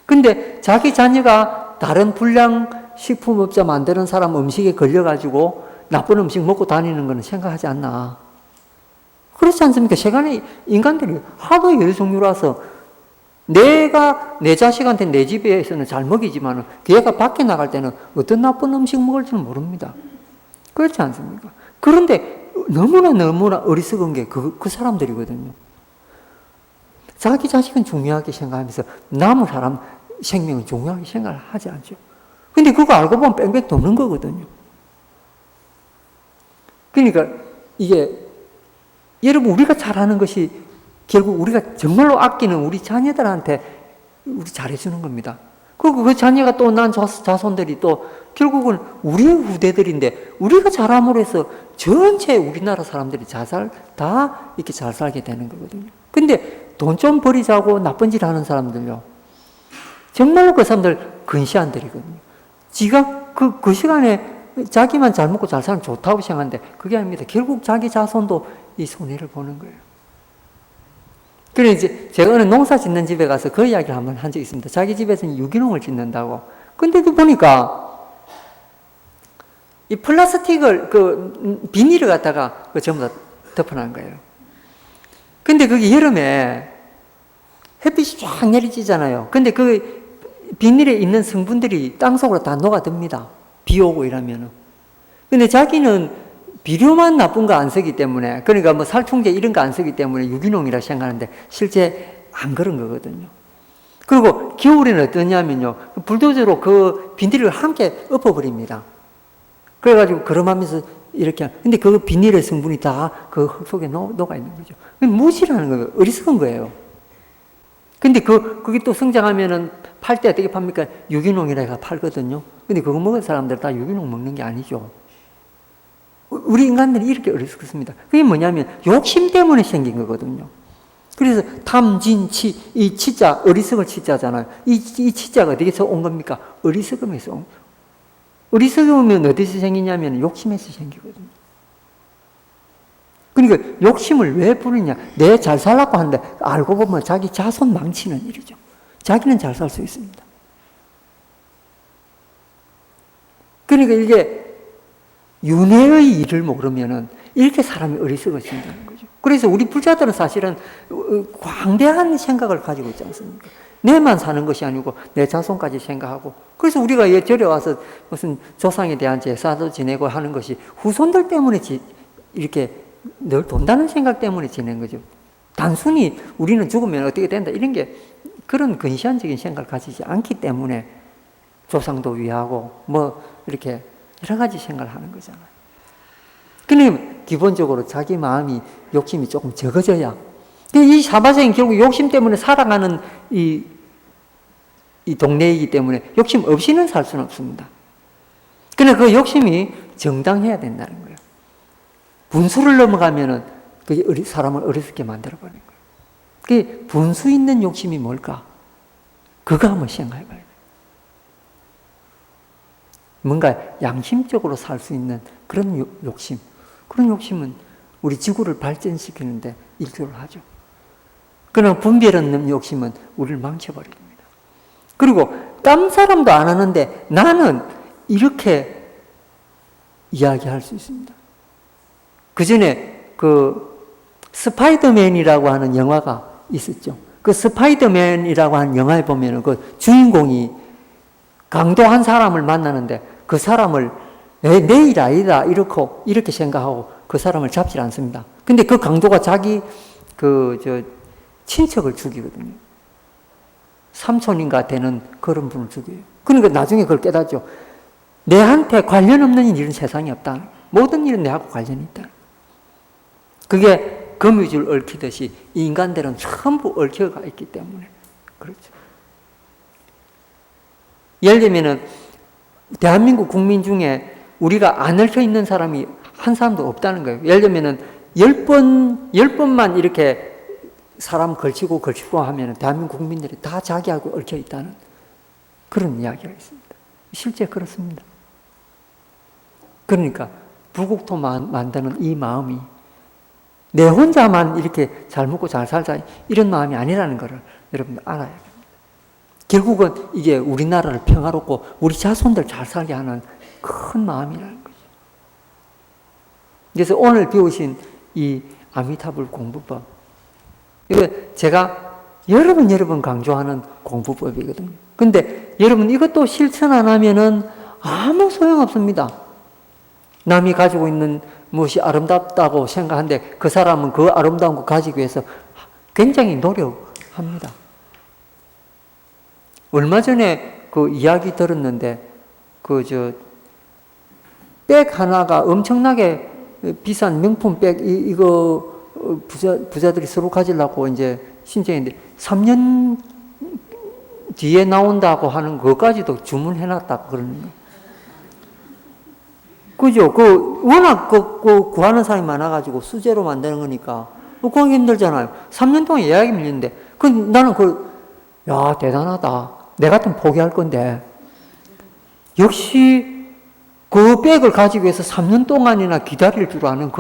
근데 자기 자녀가 다른 불량식품업자 만드는 사람 음식에 걸려가지고 나쁜 음식 먹고 다니는 거는 생각하지 않나. 그렇지 않습니까? 세간의 인간들이 하도 여러 종류라서 내가 내 자식한테 내 집에서는 잘 먹이지만 걔가 밖에 나갈 때는 어떤 나쁜 음식 먹을지는 모릅니다. 그렇지 않습니까? 그런데 너무나 어리석은 게 그 사람들이거든요. 자기 자식은 중요하게 생각하면서 남은 사람 생명은 중요하게 생각을 하지 않죠. 근데 그거 알고 보면 뺑뺑 도는 거거든요. 그러니까 이게 여러분 우리가 잘하는 것이 결국 우리가 정말로 아끼는 우리 자녀들한테 우리 잘해주는 겁니다. 그리고 그 자녀가 또 난 자손들이 또 결국은 우리의 후대들인데 우리가 잘함으로 해서 전체 우리나라 사람들이 다 이렇게 잘 살게 되는 거거든요. 근데 돈 좀 버리자고 나쁜 짓 하는 사람들요. 정말로 그 사람들 근시안들이거든요. 지가 그 시간에 자기만 잘 먹고 잘 살면 좋다고 생각하는데 그게 아닙니다. 결국 자기 자손도 이 손해를 보는 거예요. 그래 이제 제가 어느 농사 짓는 집에 가서 그 이야기를 한번 한 적이 있습니다. 자기 집에서는 유기농을 짓는다고. 근데도 보니까 이 플라스틱을 비닐을 갖다가 전부 다 덮어놓은 거예요. 근데 그게 여름에 햇빛이 쫙 내리쬐잖아요. 근데 그 비닐에 있는 성분들이 땅속으로 다 녹아듭니다. 비 오고 이러면은. 근데 자기는 비료만 나쁜 거 안 쓰기 때문에, 그러니까 뭐 살충제 이런 거 안 쓰기 때문에 유기농이라 생각하는데 실제 안 그런 거거든요. 그리고 겨울에는 어떠냐면요, 불도저로 그 비닐을 함께 엎어버립니다. 그래가지고 걸음하면서 이렇게, 근데 그 비닐의 성분이 다 그 흙 속에 녹아 있는 거죠. 무시라는 거예요. 어리석은 거예요. 근데 그게 또 성장하면은 팔 때 어떻게 팝니까? 유기농이라 해서 팔거든요. 근데 그거 먹은 사람들 다 유기농 먹는 게 아니죠. 우리 인간들이 이렇게 어리석습니다. 그게 뭐냐면 욕심 때문에 생긴 거거든요. 그래서 탐진치, 이 치자, 어리석을 치자잖아요. 이 치자가 어디서 온 겁니까? 어리석음에서 온 거예요. 어리석으면 어디서 생기냐면 욕심에서 생기거든요. 그러니까 욕심을 왜 부리냐? 내 잘 살라고 하는데 알고 보면 자기 자손 망치는 일이죠. 자기는 잘 살 수 있습니다. 그러니까 이게 윤회의 일을 모르면은 이렇게 사람이 어리석어진다는 거죠. 그래서 우리 부자들은 사실은 광대한 생각을 가지고 있지 않습니까? 내만 사는 것이 아니고 내 자손까지 생각하고, 그래서 우리가 절에 와서 무슨 조상에 대한 제사도 지내고 하는 것이 후손들 때문에 이렇게 늘 돈다는 생각 때문에 지낸 거죠. 단순히 우리는 죽으면 어떻게 된다 이런 게 그런 근시안적인 생각을 가지지 않기 때문에 조상도 위하고 뭐 이렇게 여러 가지 생각을 하는 거잖아요. 그러면 기본적으로 자기 마음이 욕심이 조금 적어져야, 이 사바세는 결국 욕심 때문에 살아가는 이 동네이기 때문에 욕심 없이는 살 수는 없습니다. 그러나 그 욕심이 정당해야 된다는 거예요. 분수를 넘어가면은 그게 사람을 어리석게 만들어버리는 거예요. 그 분수 있는 욕심이 뭘까? 그거 한번 생각해 봐야 돼요. 뭔가 양심적으로 살 수 있는 그런 욕심. 그런 욕심은 우리 지구를 발전시키는데 일조를 하죠. 그러나 분별 없는 욕심은 우리를 망쳐버립니다. 그리고 딴 사람도 안 하는데 나는 이렇게 이야기할 수 있습니다. 그 전에 스파이더맨이라고 하는 영화가 있었죠. 그 스파이더맨이라고 하는 영화에 보면 그 주인공이 강도한 사람을 만나는데 그 사람을 내 일 아니다 이렇게 생각하고 그 사람을 잡질 않습니다. 근데 그 강도가 자기 친척을 죽이거든요. 삼촌인가 되는 그런 분을 죽여요. 그러니까 나중에 그걸 깨닫죠. 내한테 관련 없는 일은 세상에 없다. 모든 일은 내하고 관련이 있다. 그게 거미줄 얽히듯이 이 인간들은 전부 얽혀가 있기 때문에 그렇죠. 예를 들면은 대한민국 국민 중에 우리가 안 얽혀 있는 사람이 한 사람도 없다는 거예요. 예를 들면은 10번만 이렇게 사람 걸치고 하면은 대한민국 국민들이 다 자기하고 얽혀 있다는 그런 이야기가 있습니다. 실제 그렇습니다. 그러니까 부국토 만드는 이 마음이 내 혼자만 이렇게 잘 먹고 잘 살자 이런 마음이 아니라는 것을 여러분들 알아야 됩니다. 결국은 이게 우리나라를 평화롭고 우리 자손들 잘 살게 하는 큰 마음이라는 거죠. 그래서 오늘 배우신 이 아미타불 공부법, 이거 제가 여러 번 강조하는 공부법이거든요. 근데 여러분 이것도 실천 안 하면은 아무 소용없습니다. 남이 가지고 있는 무엇이 아름답다고 생각하는데 그 사람은 그 아름다운 거 가지기 위해서 굉장히 노력합니다. 얼마 전에 그 이야기 들었는데 백 하나가 엄청나게 비싼 명품 백 이거 부자들이 서로 가지려고 이제 신청했는데 3년 뒤에 나온다고 하는 것까지도 주문해놨다고 그러는 거예요. 그죠? 워낙 구하는 사람이 많아가지고 수제로 만드는 거니까 구하기 힘들잖아요. 3년 동안 예약이 밀리는데 나는 야 대단하다. 내 같으면 포기할 건데 역시 그 백을 가지기 위해서 3년 동안이나 기다릴 줄 아는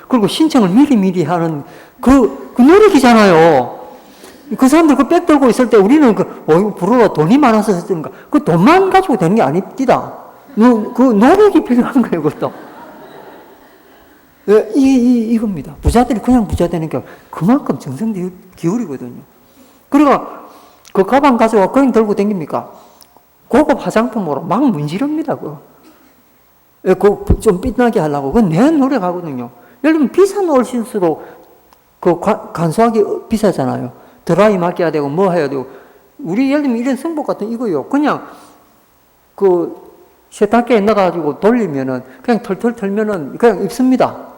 그리고 신청을 미리 하는 그 노력이잖아요. 그 사람들 그 백 들고 있을 때 우리는 부러워 돈이 많아서 쓰는가. 그 돈만 가지고 되는 게 아닙니다. 그 노력이 필요한 거예요, 그것도. 이겁니다. 부자들이 그냥 부자 되는 게 그만큼 정성 기울이거든요. 그러니까 그 가방 가져와 그냥 들고 다닙니까? 고급 화장품으로 막 문지릅니다, 좀 빛나게 하려고. 그건 내 노력하거든요. 예를 들면 비싼 옷 실수로 간소하게 비싸잖아요. 드라이 맡겨야 되고 뭐 해야 되고. 우리 예를 들면 이런 성복 같은 이거요. 그냥 세탁기에 넣어가지고 돌리면은 그냥 털털 털면은 그냥 입습니다.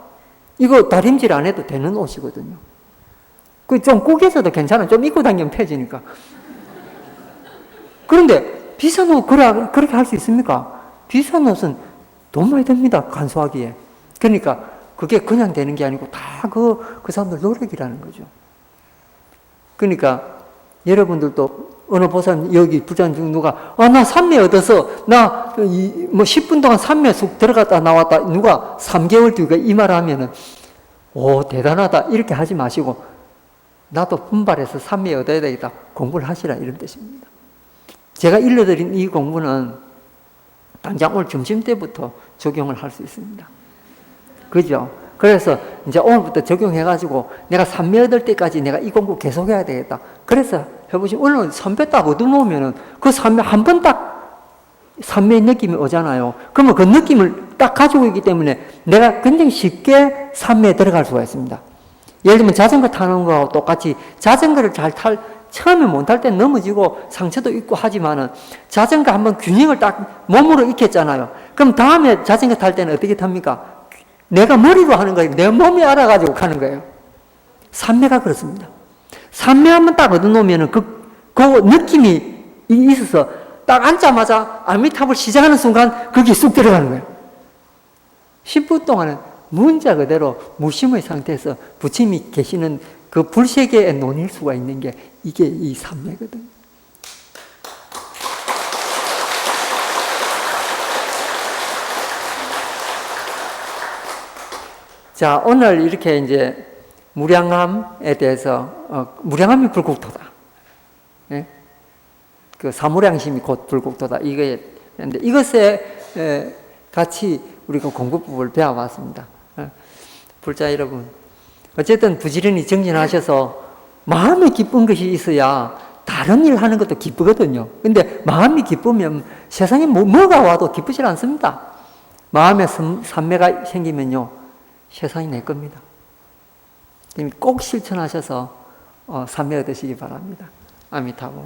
이거 다림질 안 해도 되는 옷이거든요. 좀 꾸겨서도 괜찮아. 좀 입고 다니면 펴지니까. 그런데 비싼 옷 그렇게 할 수 있습니까? 비싼 옷은 돈 많이 듭니다. 간소하기에. 그러니까 그게 그냥 되는 게 아니고 다 그 사람들 노력이라는 거죠. 그러니까 여러분들도 어느 보살 여기 부장 중 누가 나 삼매 얻어서 나 10분 동안 삼매 쑥 들어갔다 나왔다 누가 3개월 뒤에 이 말 하면은 오, 대단하다. 이렇게 하지 마시고, 나도 분발해서 삼매 얻어야 되겠다. 공부를 하시라. 이런 뜻입니다. 제가 일러드린 이 공부는 당장 오늘 점심 때부터 적용을 할 수 있습니다. 그죠? 그래서 이제 오늘부터 적용해가지고 내가 삼매 얻을 때까지 내가 이 공부 계속해야 되겠다. 그래서 해보시면 오늘 삼매 딱 얻어놓으면은 그 삼매 한 번 딱 삼매의 느낌이 오잖아요. 그러면 그 느낌을 딱 가지고 있기 때문에 내가 굉장히 쉽게 삼매에 들어갈 수가 있습니다. 예를 들면 자전거 타는 거하고 똑같이 자전거를 처음에 못 탈 때 넘어지고 상처도 있고 하지만은 자전거 한번 균형을 딱 몸으로 익혔잖아요. 그럼 다음에 자전거 탈 때는 어떻게 탑니까? 내가 머리로 하는 거예요. 내 몸이 알아가지고 가는 거예요. 삼매가 그렇습니다. 삼매 한번 딱 얻어놓으면은 그 느낌이 있어서 딱 앉자마자 아미타불 시작하는 순간 거기 쑥 들어가는 거예요. 10분 동안은 문자 그대로 무심의 상태에서 부처님이 계시는 그 불세계에 논일 수가 있는 게 이게 이 삼매거든요. 자, 오늘 이렇게 이제 무량함에 대해서, 무량함이 불국토다. 예? 그 사무량심이 곧 불국토다. 이것에 같이 우리가 공부법을 배워왔습니다. 불자 여러분, 어쨌든 부지런히 정진하셔서 마음이 기쁜 것이 있어야 다른 일 하는 것도 기쁘거든요. 근데 마음이 기쁘면 세상에 뭐가 와도 기쁘질 않습니다. 마음에 삼매가 생기면요, 세상이 내 겁니다. 꼭 실천하셔서 삼매 얻으시기 바랍니다. 아미타불.